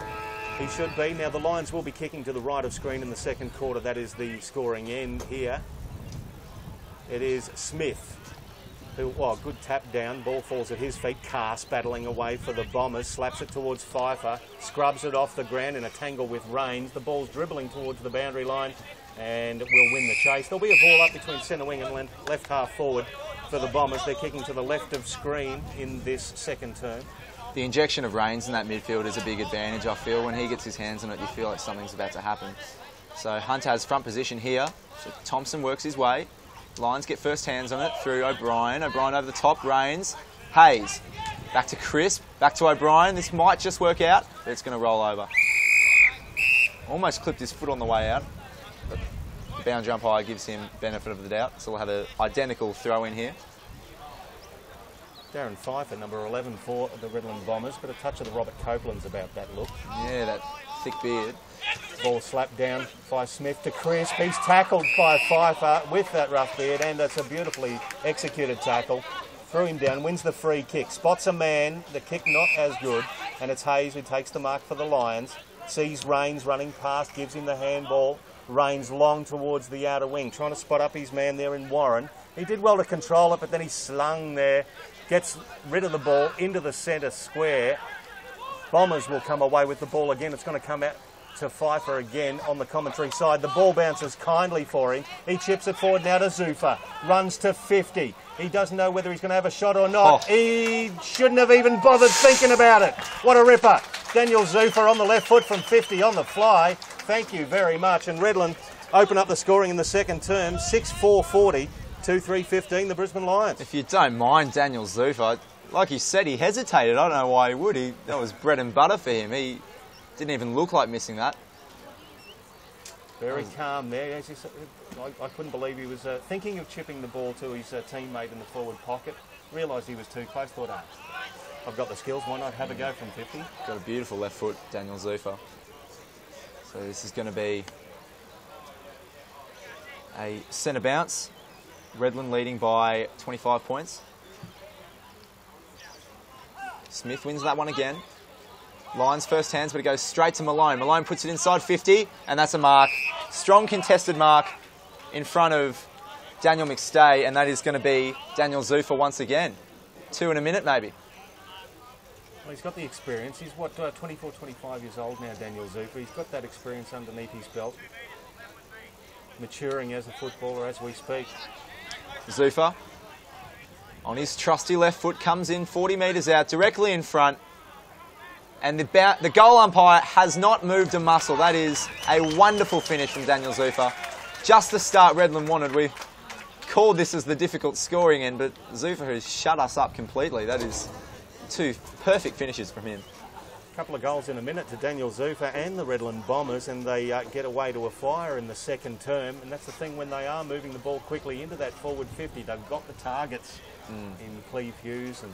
He should be. Now the Lions will be kicking to the right of screen in the second quarter. That is the scoring end here. It is Smith, who, well, good tap down. Ball falls at his feet. Cass battling away for the Bombers. Slaps it towards Pfeiffer. Scrubs it off the ground in a tangle with Rains. The ball's dribbling towards the boundary line and will win the chase. There'll be a ball up between centre wing and left half forward for the Bombers. They're kicking to the left of screen in this second term. The injection of Rains in that midfield is a big advantage, I feel. When he gets his hands on it, you feel like something's about to happen. So Hunt has front position here. So Thompson works his way. Lions get first hands on it through O'Brien. O'Brien over the top, Rains. Hayes. Back to Crisp. Back to O'Brien. This might just work out, but it's going to roll over. Almost clipped his foot on the way out. But the boundary umpire gives him benefit of the doubt. So we'll have an identical throw in here. Darren Pfeiffer, number 11 for the Redland Bombers, but a touch of the Robert Copeland's about that look. Yeah, that thick beard. Ball slapped down by Smith to Crisp. He's tackled by Pfeiffer with that rough beard, and that's a beautifully executed tackle. Threw him down, wins the free kick. Spots a man, the kick not as good, and it's Hayes who takes the mark for the Lions. Sees Rains running past, gives him the handball. Rains long towards the outer wing, trying to spot up his man there in Warren. He did well to control it, but then he slung there. Gets rid of the ball into the centre square. Bombers will come away with the ball again. It's going to come out to Pfeiffer again on the commentary side. The ball bounces kindly for him. He chips it forward now to Zufa. Runs to 50. He doesn't know whether he's going to have a shot or not. Oh. He shouldn't have even bothered thinking about it. What a ripper. Daniel Zufa on the left foot from 50 on the fly. Thank you very much. And Redland open up the scoring in the second term. 6-4-40. 2-3-15, the Brisbane Lions. If you don't mind Daniel Zufa, like you said, he hesitated. I don't know why he would. That was bread and butter for him. He didn't even look like missing that. Very calm there. As you said, I couldn't believe he was thinking of chipping the ball to his teammate in the forward pocket. Realised he was too close. Thought, I've got the skills. Why not have a go from 50? Got a beautiful left foot, Daniel Zufa. So this is going to be a centre bounce. Redland leading by 25 points. Smith wins that one again. Lions first hands, but it goes straight to Malone. Malone puts it inside 50, and that's a mark. Strong contested mark in front of Daniel McStay, and that is going to be Daniel Zufa once again. 2 in a minute, maybe. Well, he's got the experience. He's, 24, 25 years old now, Daniel Zufa. He's got that experience underneath his belt. Maturing as a footballer as we speak. Zufa, on his trusty left foot, comes in 40 metres out, directly in front. And the goal umpire has not moved a muscle. That is a wonderful finish from Daniel Zufa. Just the start Redland wanted. We called this as the difficult scoring end, but Zufa has shut us up completely. That is 2 perfect finishes from him. A couple of goals in a minute to Daniel Zufa and the Redland Bombers, and they get away to a flyer in the second term. And that's the thing, when they are moving the ball quickly into that forward 50, they've got the targets in Cleve Hughes and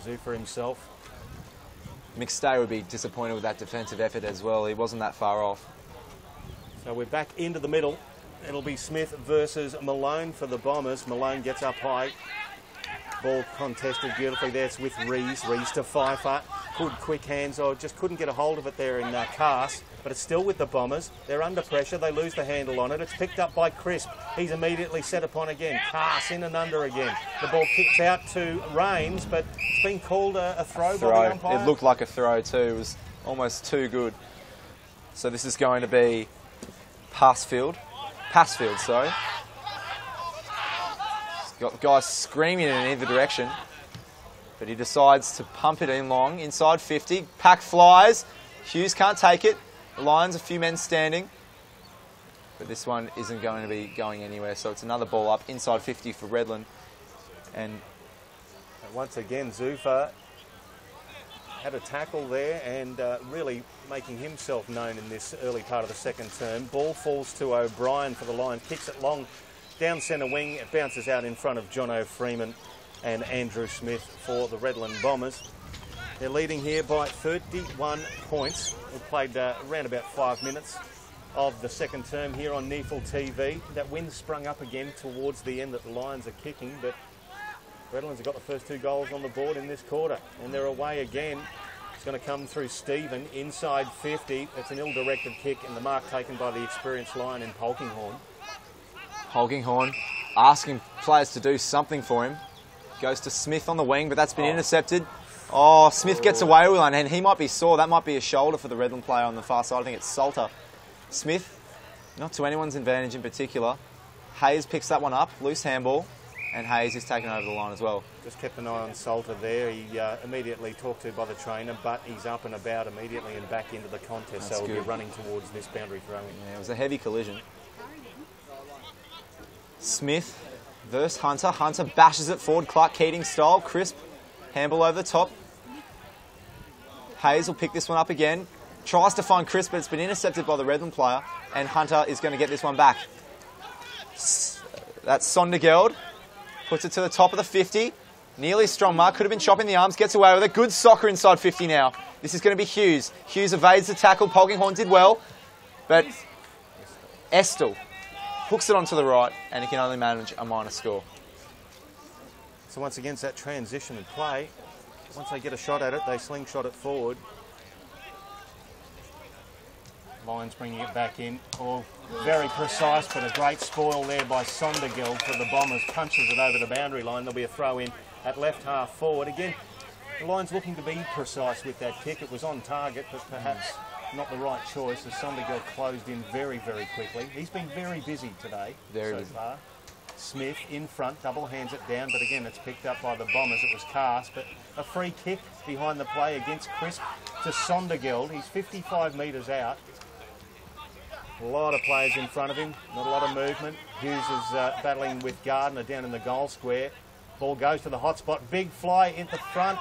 Zufa himself. McStay would be disappointed with that defensive effort as well. He wasn't that far off. So we're back into the middle. It'll be Smith versus Malone for the Bombers. Malone gets up high. Ball contested beautifully there. It's with Rees. Rees to Pfeiffer. Good quick hands. Just couldn't get a hold of it there in Cass. But it's still with the Bombers. They're under pressure. They lose the handle on it. It's picked up by Crisp. He's immediately set upon again. Cass in and under again. The ball kicks out to Rains, but it's been called a throw by the umpire. It looked like a throw too. It was almost too good. So this is going to be Passfield, sorry. Got guys screaming in either direction, but he decides to pump it in long, inside 50. Pack flies. Hughes can't take it. The Lions, a few men standing. But this one isn't going to be going anywhere, so it's another ball up, inside 50 for Redland. And And once again, Zuffa had a tackle there and really making himself known in this early part of the second term. Ball falls to O'Brien for the Lions, kicks it long down centre wing. It bounces out in front of Jono Freeman and Andrew Smith for the Redland Bombers. They're leading here by 31 points. We've played around about 5 minutes of the second term here on Neefle TV. That wind sprung up again towards the end that the Lions are kicking, but Redlands have got the first 2 goals on the board in this quarter, and they're away again. It's going to come through Stephen, inside 50. It's an ill-directed kick, and the mark taken by the experienced Lion in Polkinghorn. Polkinghorn asking players to do something for him. Goes to Smith on the wing, but that's been intercepted. Oh, Smith gets away with one, and he might be sore. That might be a shoulder for the Redland player on the far side. I think it's Salter. Smith, not to anyone's advantage in particular. Hayes picks that one up, loose handball, and Hayes is taken over the line as well. Just kept an eye on Salter there. He immediately talked to by the trainer, but he's up and about immediately and back into the contest, so he'll be running towards this boundary throwing. Yeah, it was a heavy collision. Smith versus Hunter. Hunter bashes it forward, Clark Keating style, crisp, handball over the top. Hayes will pick this one up again. Tries to find Crisp, but it's been intercepted by the Redland player, and Hunter is going to get this one back. That's Sondergeld. Puts it to the top of the 50. Nearly strong mark. Could have been chopping the arms. Gets away with it. Good soccer inside 50 now. This is going to be Hughes. Hughes evades the tackle. Polkinghorn did well, but Estel hooks it onto the right, and he can only manage a minor score. So once again, it's that transition and play. Once they get a shot at it, they slingshot it forward. Lions bringing it back in. Oh, very precise, but a great spoil there by Sondergeld for the Bombers. Punches it over the boundary line. There'll be a throw in at left half forward. Again, the Lions looking to be precise with that kick. It was on target, but perhaps not the right choice as Sondergeld closed in very, very quickly. He's been very busy today so far. Smith in front, double hands it down, but again, it's picked up by the Bombers. It was cast, but a free kick behind the play against Crisp to Sondergeld. He's 55 metres out. A lot of players in front of him, not a lot of movement. Hughes is battling with Gardner down in the goal square. Ball goes to the hot spot. Big fly in the front.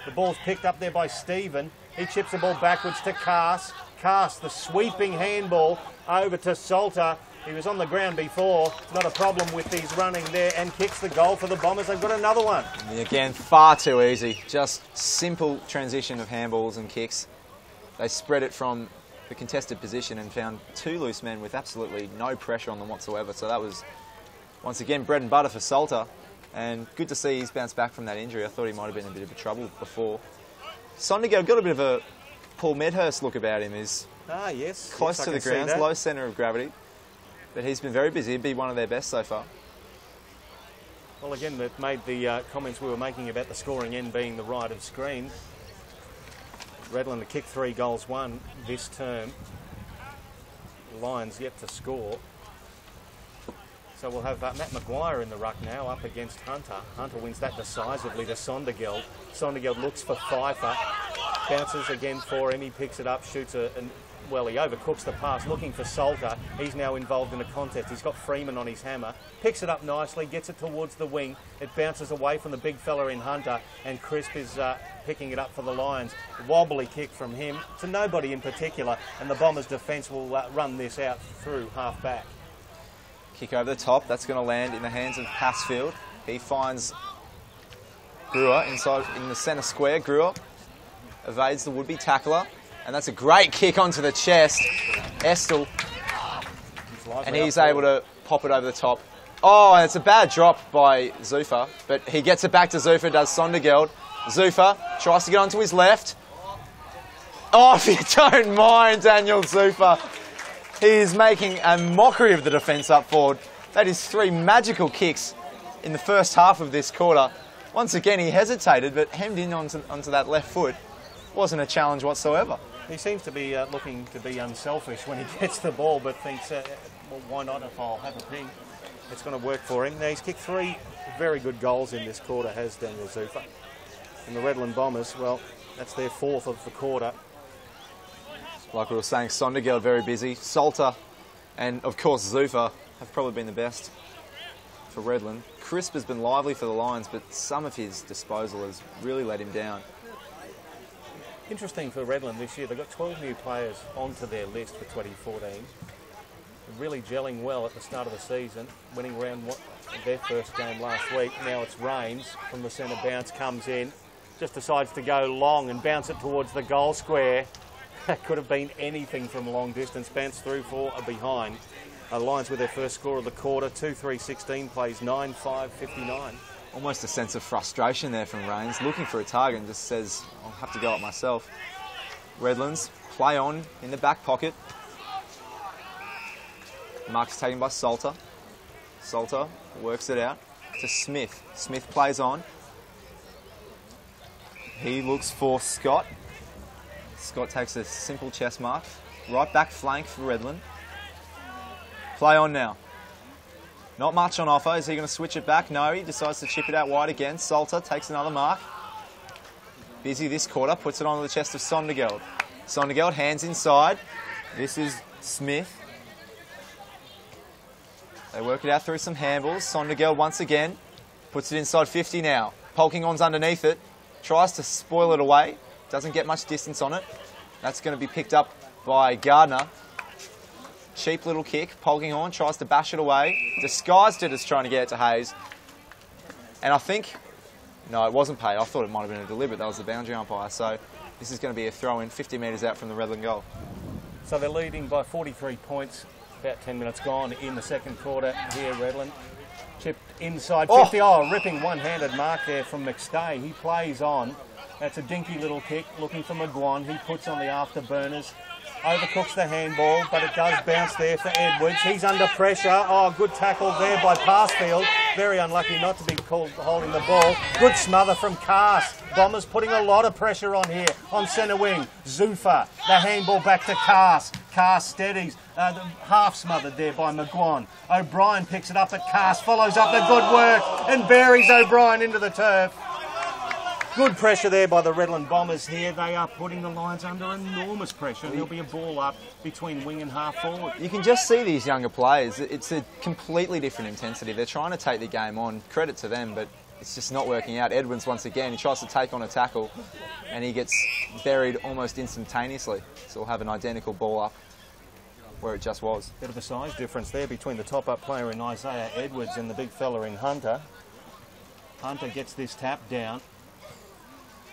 The ball's picked up there by Stephen. He chips the ball backwards to Cass. Cass, the sweeping handball over to Salter. He was on the ground before. Not a problem with these running there, and kicks the goal for the Bombers. They've got another one. And again, far too easy. Just simple transition of handballs and kicks. They spread it from the contested position and found 2 loose men with absolutely no pressure on them whatsoever. So that was, once again, bread and butter for Salter. And good to see he's bounced back from that injury. I thought he might have been in a bit of trouble before. Sondergaard got a bit of a Paul Medhurst look about him. He's close to the ground, low centre of gravity. But he's been very busy. He'd be one of their best so far. Well, again, that made the comments we were making about the scoring end being the right of screen. Redland to kick 3 goals, 1 this term. Lions yet to score. So we'll have Matt Maguire in the ruck now up against Hunter. Hunter wins that decisively to Sondergeld. Sondergeld looks for Pfeiffer. Bounces again for him. He picks it up, shoots well, he overcooks the pass, looking for Salter. He's now involved in a contest. He's got Freeman on his hammer. Picks it up nicely, gets it towards the wing. It bounces away from the big fella in Hunter, and Crisp is picking it up for the Lions. Wobbly kick from him to nobody in particular, and the Bombers' defence will run this out through half-back. Kick over the top. That's going to land in the hands of Passfield. He finds Brewer inside in the centre square. Brewer evades the would-be tackler. And that's a great kick onto the chest. Estel. And he's able to pop it over the top. Oh, and it's a bad drop by Zuffa. But he gets it back to Zuffa, does Sondergeld. Zuffa tries to get onto his left. Oh, if you don't mind, Daniel Zuffa. He is making a mockery of the defence up forward. That is 3 magical kicks in the first half of this quarter. Once again, he hesitated, but hemmed in onto that left foot. Wasn't a challenge whatsoever. He seems to be looking to be unselfish when he gets the ball, but thinks, well, why not if I'll have a ping? It's going to work for him. Now, he's kicked 3 very good goals in this quarter, has Daniel Zuffa. And the Redland Bombers, well, that's their 4th of the quarter. Like we were saying, Sondergeld very busy. Salter and, of course, Zuffa have probably been the best for Redland. Crisp has been lively for the Lions, but some of his disposal has really let him down. Interesting for Redland this year, they've got 12 new players onto their list for 2014. Really gelling well at the start of the season, winning their first game last week. Now it's Rains from the centre bounce, comes in, just decides to go long and bounce it towards the goal square. That could have been anything from long distance. Bounce through for a behind. Lions with their first score of the quarter, 2-3-16, plays 9-5-59. Almost a sense of frustration there from Rains, looking for a target and just says, I'll have to go up myself. Redlands play on in the back pocket. Mark is taken by Salter. Salter works it out to Smith. Smith plays on. He looks for Scott. Scott takes a simple chest mark. Right back flank for Redland. Play on now. Not much on offer. Is he going to switch it back? No, he decides to chip it out wide again. Salter takes another mark. Busy this quarter, puts it onto the chest of Sondergeld. Sondergeld, hands inside. This is Smith. They work it out through some handballs. Sondergeld once again puts it inside 50 now. Polkinghorne's underneath it. Tries to spoil it away. Doesn't get much distance on it. That's going to be picked up by Gardner. Cheap little kick. Polkinghorne tries to bash it away. Disguised it as trying to get it to Hayes. And I think... No, it wasn't paid. I thought it might have been a deliberate. That was the boundary umpire. So this is going to be a throw-in 50 metres out from the Redland goal. So they're leading by 43 points. About 10 minutes gone in the second quarter here, Redland. Chipped inside 50. Oh, ripping one-handed mark there from McStay. He plays on. That's a dinky little kick. Looking for McGuan. He puts on the afterburners. Overcooks the handball, but it does bounce there for Edwards. He's under pressure. Oh, good tackle there by Passfield. Very unlucky not to be called holding the ball. Good smother from Cass. Bombers putting a lot of pressure on here on centre wing. Zufa, the handball back to Cass. Cass steadies. Half smothered there by McGuan. O'Brien picks it up at Cass, follows up the good work and buries O'Brien into the turf. Good pressure there by the Redland Bombers here. They are putting the Lions under enormous pressure. There'll be a ball up between wing and half forward. You can just see these younger players. It's a completely different intensity. They're trying to take the game on. Credit to them, but it's just not working out. Edwards, once again, he tries to take on a tackle and he gets buried almost instantaneously. So we'll have an identical ball up where it just was. Bit of a size difference there between the top-up player in Isaiah Edwards and the big fella in Hunter. Hunter gets this tap down.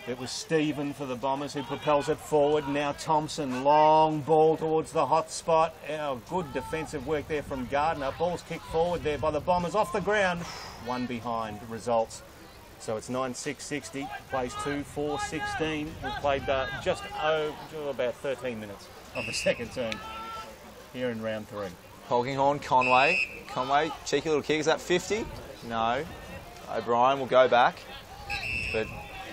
It was Stephen for the Bombers who propels it forward. Now Thompson, long ball towards the hot spot. Oh, good defensive work there from Gardner. Ball's kicked forward there by the Bombers off the ground. One behind results. So it's 9-6-60, plays 2-4-16. We've played just about 13 minutes of the second term here in round 3. Polkinghorne, Conway. Conway, cheeky little kick. Is that 50? No. O'Brien will go back. But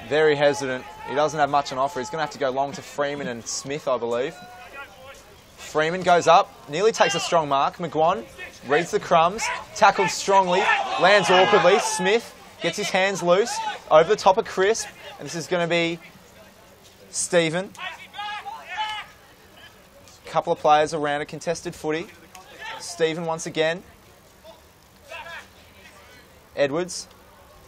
very hesitant. He doesn't have much on offer. He's going to have to go long to Freeman and Smith, I believe. Freeman goes up, nearly takes a strong mark. McGuan reads the crumbs, tackled strongly, lands awkwardly. Smith gets his hands loose over the top of Crisp, and this is going to be Stephen. A couple of players around a contested footy. Stephen once again. Edwards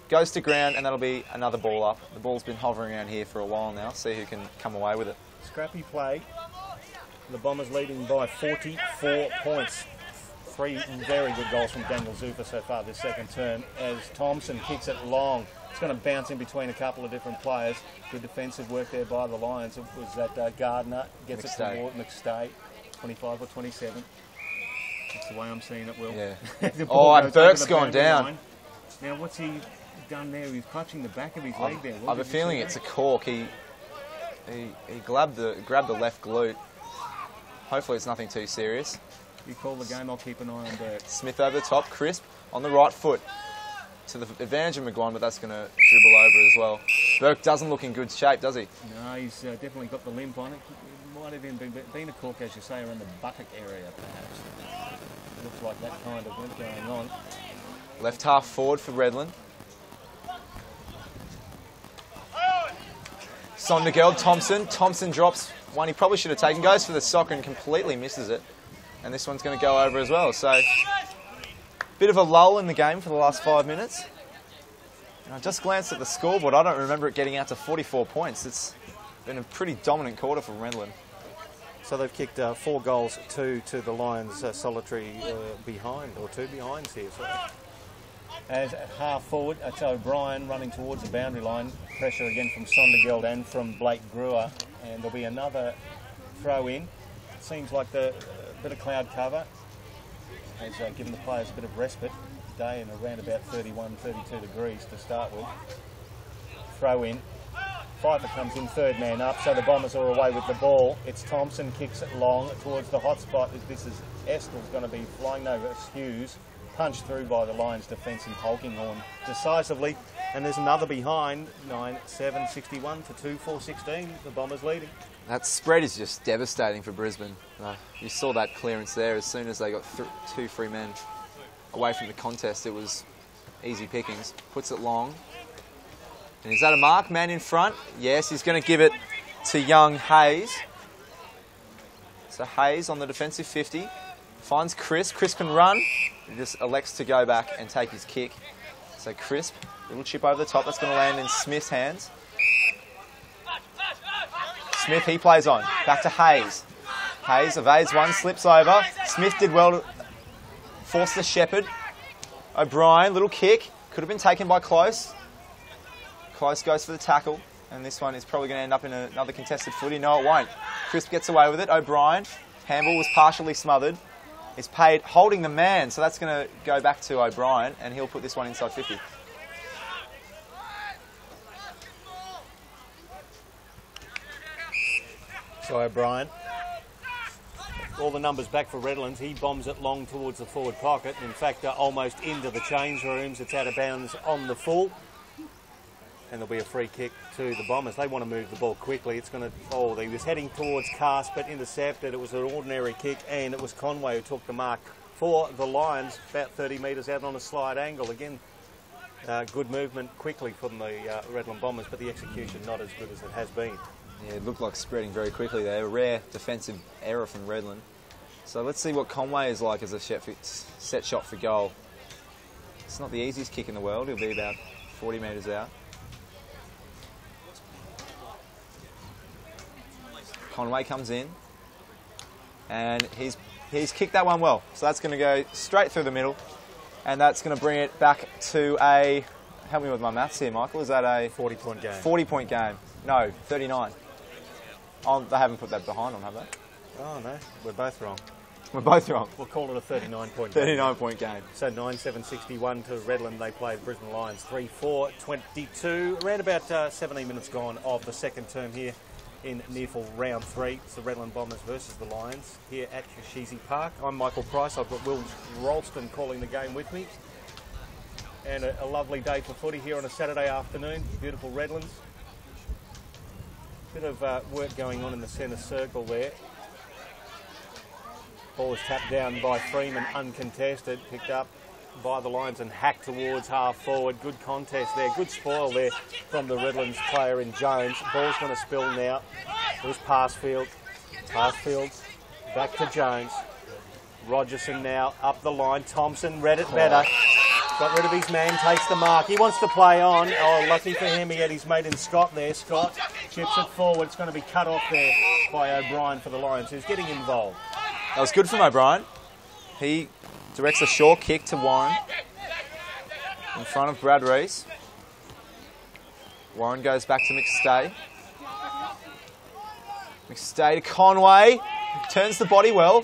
goes to ground, and that'll be another ball up. The ball's been hovering around here for a while now. See who can come away with it. Scrappy play. The Bombers leading by 44 points. 3 very good goals from Daniel Zufa so far this second term as Thompson kicks it long. It's going to bounce in between a couple of different players. Good defensive work there by the Lions. It was that Gardner gets it toward McStay, 25 or 27. That's the way I'm seeing it, Will. Yeah. And Burke's gone down. Line. Now, what's he done there? He's clutching the back of his leg there. I have a feeling it's a cork. He grabbed the left glute. Hopefully it's nothing too serious. You call the game, I'll keep an eye on Burke. Smith over the top, Crisp on the right foot. To the advantage of McGuan, but that's going to dribble over as well. Burke doesn't look in good shape, does he? No, he's definitely got the limp on it. It might have even been a cork, as you say, around the buttock area, perhaps. Looks like that kind of what's going on. Left half forward for Redland. Sondergeld, Thompson. Thompson drops one he probably should have taken. Goes for the sock and completely misses it. And this one's going to go over as well. So, Bit of a lull in the game for the last 5 minutes. And I just glanced at the scoreboard. I don't remember it getting out to 44 points. It's been a pretty dominant quarter for Redland. So they've kicked 4 goals, 2 to the Lions' solitary behind, or 2 behinds here. So. As at half forward, it's O'Brien running towards the boundary line. Pressure again from Sondergeld and from Blake Brewer. And there'll be another throw in. Seems like the bit of cloud cover has given the players a bit of respite today, and around about 31, 32 degrees to start with. Throw in. Pfeiffer comes in, third man up, so the Bombers are away with the ball. It's Thompson, kicks it long towards the hot spot. This is Estel's going to be flying over Hughes, punched through by the Lions defence and Polkinghorn decisively. And there's another behind, 9-7, 61 to 2-4, 16. The Bombers leading. That spread is just devastating for Brisbane. You saw that clearance there. As soon as they got 2 free men away from the contest, it was easy pickings. Puts it long. And is that a mark? Man in front? Yes, he's going to give it to young Hayes. So Hayes on the defensive 50. Finds Crisp. Crisp can run. He just elects to go back and take his kick. So Crisp, little chip over the top. That's going to land in Smith's hands. Smith, he plays on. Back to Hayes. Hayes evades one, slips over. Smith did well to force the Shepherd. O'Brien, little kick. Could have been taken by Close. Close goes for the tackle. And this one is probably going to end up in another contested footy. No, it won't. Crisp gets away with it. O'Brien. Handball was partially smothered. Is paid holding the man. So that's going to go back to O'Brien. And he'll put this one inside 50. So O'Brien, all the numbers back for Redlands. He bombs it long towards the forward pocket. In fact, almost into the change rooms. It's out of bounds on the full. And there'll be a free kick to the Bombers. They want to move the ball quickly. It's going to... Oh, he was heading towards Cast, but intercepted. It was an ordinary kick, and it was Conway who took the mark for the Lions, about 30 metres out on a slide angle. Again, good movement quickly from the Redland Bombers, but the execution not as good as it has been. Yeah, it looked like spreading very quickly there. A rare defensive error from Redland. So let's see what Conway is like as a set shot for goal. It's not the easiest kick in the world. He'll be about 40 metres out. Conway comes in, and he's kicked that one well. So that's going to go straight through the middle, and that's going to bring it back to a... Help me with my maths here, Michael. Is that a... 40-point game. 40-point game. No, 39. Oh, they haven't put that behind on, have they? Oh, no. We're both wrong. We're both wrong. We'll call it a 39-point game. 39-point game. So 9-7-61 to Redland. They played Brisbane Lions 3-4-22. Around about 17 minutes gone of the second term here in Nearful round 3. It's the Redland Bombers versus the Lions here at Kashizi Park. I'm Michael Price. I've got Will Ralston calling the game with me. And a lovely day for footy here on a Saturday afternoon. Beautiful Redlands. Bit of work going on in the centre circle there. Ball is tapped down by Freeman, uncontested, picked up by the Lions and hacked towards half forward. Good contest there, good spoil there from the Redlands player in Jones. Ball's going to spill now. There's Passfield. Passfield back to Jones. Rogerson now up the line. Thompson read it better. Got rid of his man, takes the mark. He wants to play on. Oh, lucky for him, he had his mate in Scott there. Scott chips it forward. It's going to be cut off there by O'Brien for the Lions, who's getting involved. That was good from O'Brien. He directs a short kick to Warren in front of Brad Rees. Warren goes back to McStay. McStay to Conway. Turns the body well.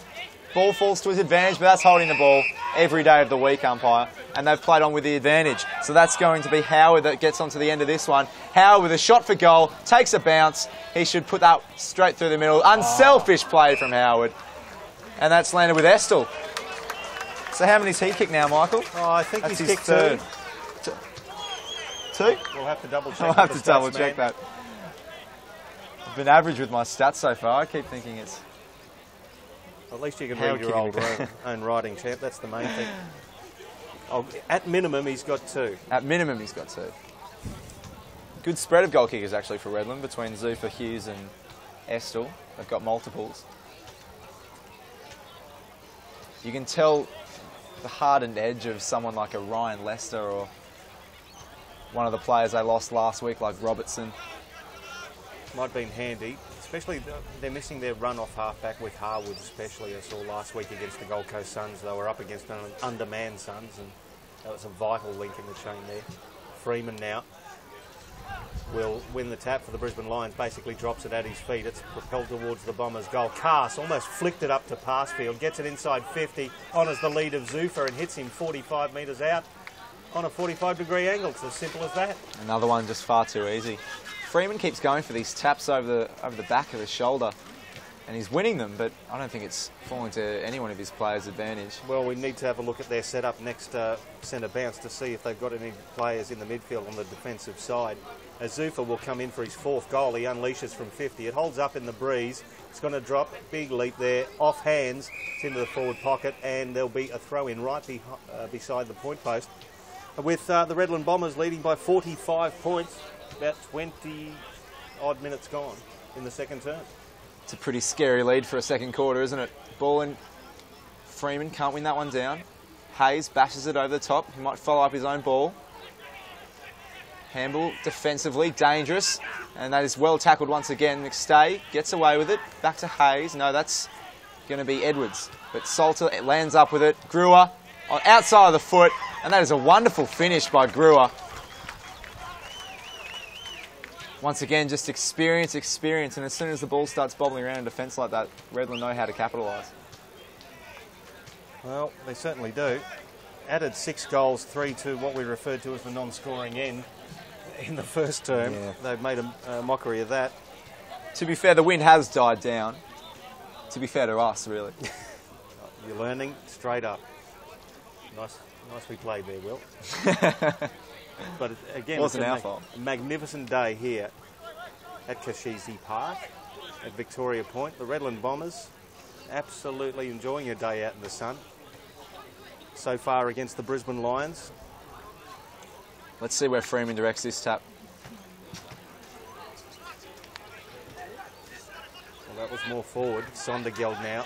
Ball falls to his advantage, but that's holding the ball every day of the week, umpire. And they've played on with the advantage. So that's going to be Howard that gets onto the end of this one. Howard with a shot for goal, takes a bounce. He should put that straight through the middle. Unselfish play from Howard. And that's landed with Estel. So how many's he kicked now, Michael? Oh, I think that's he's his kicked third. Two? We'll have to double check. I'll have to double check that. I've been average with my stats so far. I keep thinking it's... At least you can read your own writing, champ. That's the main thing. Oh, at minimum, he's got 2. At minimum, he's got 2. Good spread of goal kickers, actually, for Redland, between Zufa, Hughes and Estel. They've got multiples. You can tell the hardened edge of someone like a Ryan Lester or one of the players they lost last week, like Robertson. Might have been handy, especially they're missing their run-off halfback with Harwood, especially. I saw last week against the Gold Coast Suns. They were up against an undermanned Suns, and that was a vital link in the chain there. Freeman now will win the tap for the Brisbane Lions, basically drops it at his feet. It's propelled towards the Bombers' goal. Cass almost flicked it up to Passfield, gets it inside 50, honours the lead of Zuffa and hits him 45 metres out on a 45-degree angle. It's as simple as that. Another one just far too easy. Freeman keeps going for these taps over the back of his shoulder, and he's winning them, but I don't think it's falling to any one of his players' advantage. Well, we need to have a look at their setup next centre bounce to see if they've got any players in the midfield on the defensive side. As Zuffa will come in for his 4th goal, he unleashes from 50. It holds up in the breeze. It's going to drop, big leap there, off hands, it's into the forward pocket, and there'll be a throw-in right beside the point post, with the Redland Bombers leading by 45 points, about 20-odd minutes gone in the second term. It's a pretty scary lead for a second quarter, isn't it? Ball in. Freeman can't win that one down. Hayes bashes it over the top. He might follow up his own ball. Handball defensively, dangerous. And that is well tackled once again. McStay gets away with it. Back to Hayes. No, that's going to be Edwards. But Salter lands up with it. Brewer on outside of the foot. And that is a wonderful finish by Brewer. Once again, just experience, and as soon as the ball starts bobbling around in defence like that, Redland know how to capitalise. Well, they certainly do. Added 6 goals, 3 to what we referred to as the non-scoring end in the first term. Yeah. They've made a mockery of that. To be fair, the wind has died down. To be fair to us, really. You're learning straight up. Nicely played there, Will. But again, Wasn't it's our a fault. magnificent day here at Kashizi Park at Victoria Point. The Redland Bombers absolutely enjoying a day out in the sun so far against the Brisbane Lions. Let's see where Freeman directs this tap. Well, that was more forward. Sondergeld now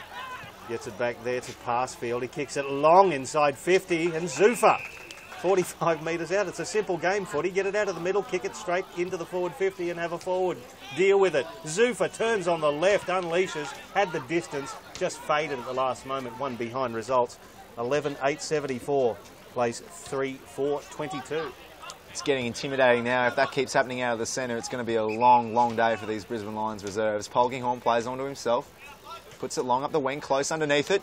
gets it back there to Passfield. He kicks it long inside 50, and Zuffa 45 metres out. It's a simple game footy. Get it out of the middle, kick it straight into the forward 50 and have a forward deal with it. Zuffa turns on the left, unleashes, had the distance, just faded at the last moment. One behind results. 11-8-74. Plays 3-4-22. It's getting intimidating now. If that keeps happening out of the centre, it's going to be a long, long day for these Brisbane Lions reserves. Polkinghorn plays onto himself. Puts it long up the wing, close underneath it.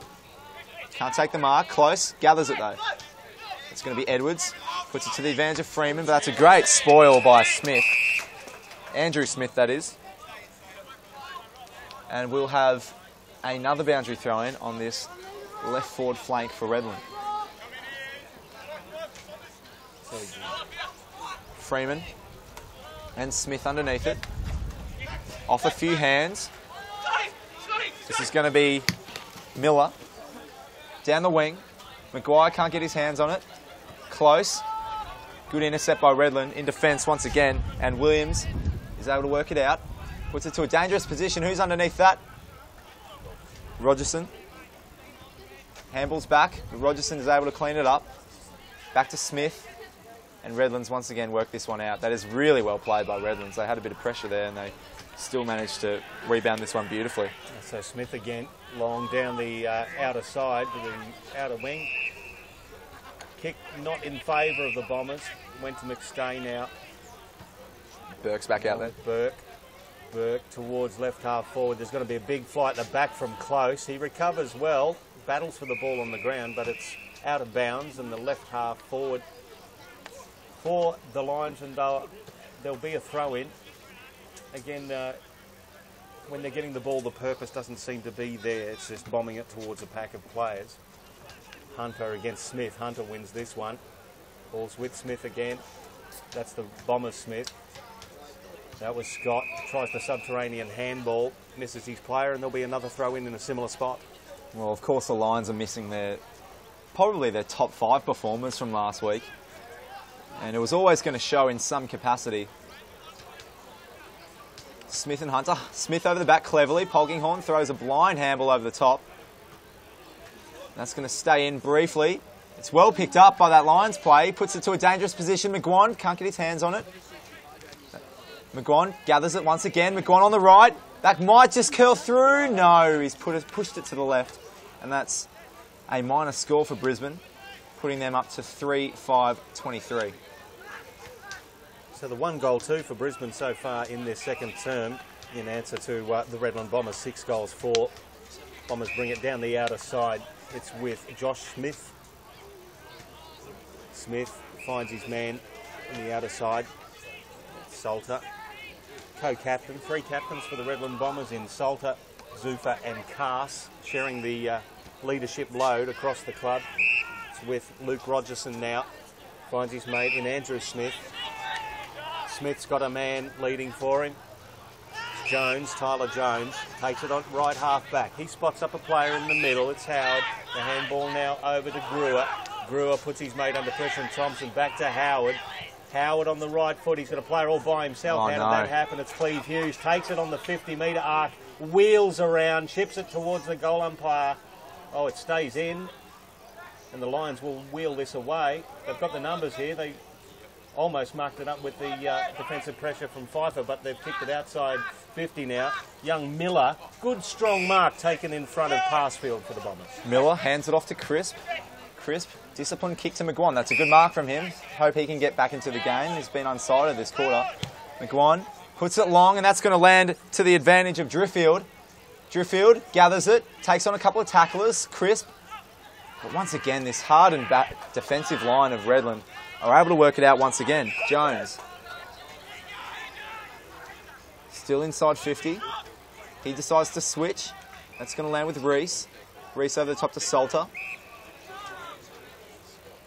Can't take the mark, close. Gathers it though. It's going to be Edwards. Puts it to the advantage of Freeman, but that's a great spoil by Smith. Andrew Smith, that is. And we'll have another boundary throw-in on this left forward flank for Redland. Freeman and Smith underneath it. Off a few hands. This is going to be Miller. Down the wing. Maguire can't get his hands on it. Close. Good intercept by Redland in defence once again. And Williams is able to work it out. Puts it to a dangerous position. Who's underneath that? Rogerson. Handball's back. Rogerson is able to clean it up. Back to Smith. And Redlands once again work this one out. That is really well played by Redlands. They had a bit of pressure there and they still managed to rebound this one beautifully. So Smith again, long down the outer side to the outer wing. Kick not in favour of the Bombers. Went to McStay now. Burke's back out there. Burke towards left half forward. There's going to be a big flight at the back from close. He recovers well, battles for the ball on the ground, but it's out of bounds and the left half forward for the Lions, and there'll be a throw-in. Again, when they're getting the ball, the purpose doesn't seem to be there. It's just bombing it towards a pack of players. Hunter against Smith. Hunter wins this one. Ball's with Smith again. That's the Bombers Smith. That was Scott. Tries the subterranean handball. Misses his player, and there'll be another throw-in a similar spot. Well, of course, the Lions are missing probably their top 5 performers from last week. And it was always going to show in some capacity. Smith and Hunter. Smith over the back cleverly. Polkinghorn throws a blind handball over the top. That's going to stay in briefly. It's well picked up by that Lions play. Puts it to a dangerous position. McGuan can't get his hands on it. McGuan gathers it once again. McGuan on the right. That might just curl through. No, he's pushed it to the left. And that's a minor score for Brisbane, putting them up to 3-5-23. So the 1-2 for Brisbane so far in their second term, in answer to the Redland Bombers 6 goals 4. Bombers bring it down the outer side. It's with Josh Smith. Smith finds his man on the outer side. Salter, co-captain, 3 captains for the Redland Bombers in Salter, Zufa and Cass, sharing the leadership load across the club. It's with Luke Rogerson now. Finds his mate in Andrew Smith. Smith's got a man leading for him. It's Jones, Tyler Jones, takes it on right half back. He spots up a player in the middle. It's Howard. The handball now over to Brewer. Brewer puts his mate under pressure and Thompson back to Howard. Howard on the right foot. He's got a player all by himself. How did that happen? It's Cleve Hughes. Takes it on the 50-metre arc. Wheels around. Chips it towards the goal umpire. Oh, it stays in. And the Lions will wheel this away. They've got the numbers here. They almost marked it up with the defensive pressure from Pfeiffer, but they've kicked it outside 50 now. Young Miller. Good, strong mark taken in front of Passfield for the Bombers. Miller hands it off to Crisp. Crisp, disciplined kick to McGuan. That's a good mark from him. Hope he can get back into the game. He's been unsighted this quarter. McGuan puts it long, and that's going to land to the advantage of Driffield. Driffield gathers it, takes on a couple of tacklers. Crisp. But once again, this hardened defensive line of Redland are able to work it out once again. Jones. Still inside 50. He decides to switch. That's going to land with Reese. Reese over the top to Salter.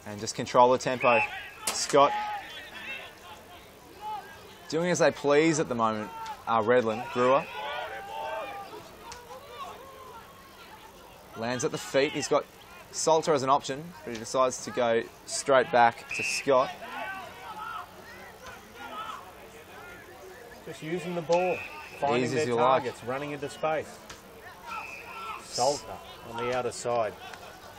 And just control the tempo. Scott doing as they please at the moment are Redland. Brewer lands at the feet. He's got Salter as an option, but he decides to go straight back to Scott. Just using the ball, finding Easy as their you targets, like. running into space. Salter on the outer side.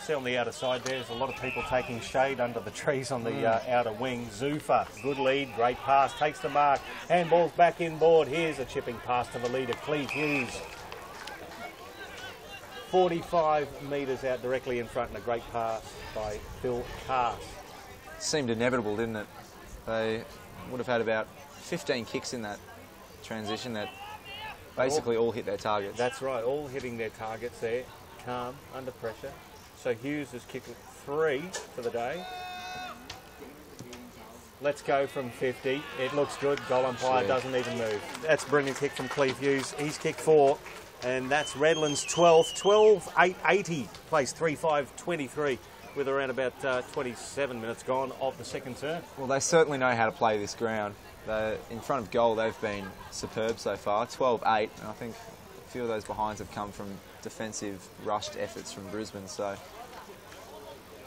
See on the outer side there's a lot of people taking shade under the trees on the outer wing. Zufa, good lead, great pass, takes the mark. Handball's back inboard. Here's a chipping pass to the leader, Cleve Hughes. 45 metres out directly in front and a great pass by Phil Cass. Seemed inevitable, didn't it? They would have had about 15 kicks in that transition that basically all hit their targets. That's right, all hitting their targets there. Calm, under pressure. So Hughes has kicked 3 for the day. Let's go from 50. It looks good. Goal umpire doesn't even move. That's a brilliant kick from Cleve Hughes. He's kicked 4. And that's Redland's 12th. 12-8-80. Plays 3-5-23 with around about 27 minutes gone of the second term. Well, they certainly know how to play this ground. In front of goal, they've been superb so far. 12-8. And I think a few of those behinds have come from defensive rushed efforts from Brisbane. So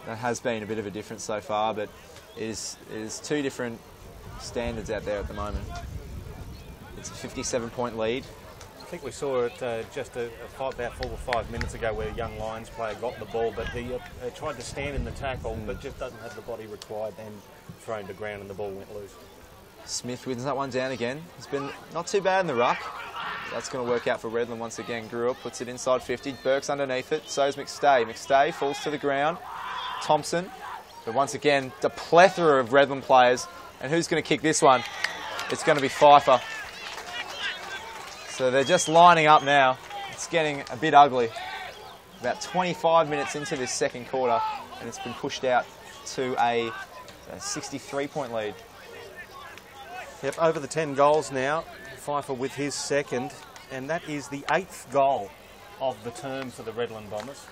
that has been a bit of a difference so far, but it is 2 different standards out there at the moment. It's a 57-point lead. I think we saw it just about 4 or 5 minutes ago where a young Lions player got the ball, but he tried to stand in the tackle, but just doesn't have the body required, and thrown to ground and the ball went loose. Smith wins that one down again. He's been not too bad in the ruck. That's going to work out for Redland once again. Greer puts it inside 50. Burke's underneath it. So's McStay. McStay falls to the ground. Thompson. But once again, the plethora of Redland players. And who's going to kick this one? It's going to be Pfeiffer. So they're just lining up now. It's getting a bit ugly. About 25 minutes into this second quarter, and it's been pushed out to a 63-point lead. Yep, over the 10 goals now. Pfeiffer with his second, and that is the 8th goal of the term for the Redland Bombers.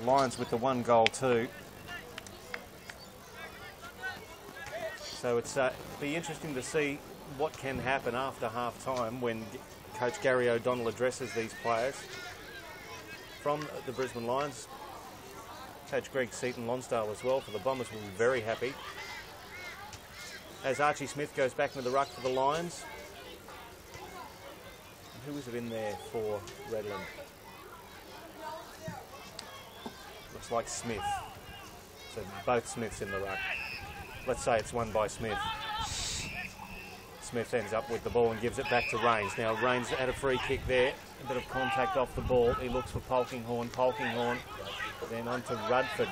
Lions with the 1 goal too. So it's be interesting to see what can happen after half-time when Coach Gary O'Donnell addresses these players. From the Brisbane Lions, Coach Greg Seaton-Lonsdale as well for the Bombers will be very happy. As Archie Smith goes back into the ruck for the Lions. And who is it in there for Redland? Looks like Smith. So both Smiths in the ruck. Let's say it's won by Smith. Smith ends up with the ball and gives it back to Rains. Now Rains had a free kick there. A bit of contact off the ball. He looks for Polkinghorne. Polkinghorne then on to Rudford.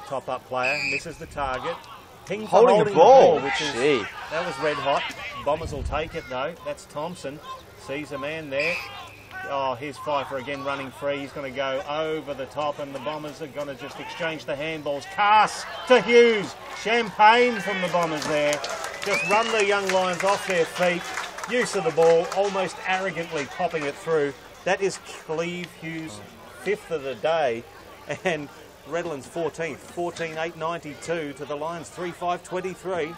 Top-up player. Misses the target. Ping for Holding the ball. Which is, Gee. that was red hot. Bombers will take it though. That's Thompson. Sees a man there. Oh, here's Pfeiffer again running free. He's going to go over the top and the Bombers are going to just exchange the handballs. Cass to Hughes. Champagne from the Bombers there. Just run the young Lions off their feet. Use of the ball, almost arrogantly popping it through. That is Cleve Hughes' 5th of the day. And Redland's 14th. 14-8-92 to the Lions 3-5-23.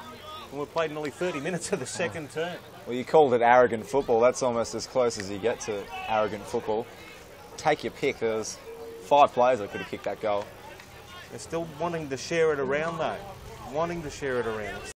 And we've played nearly 30 minutes of the second term. Well, you called it arrogant football. That's almost as close as you get to arrogant football. Take your pick. There's 5 players that could have kicked that goal. They're still wanting to share it around though. Wanting to share it around.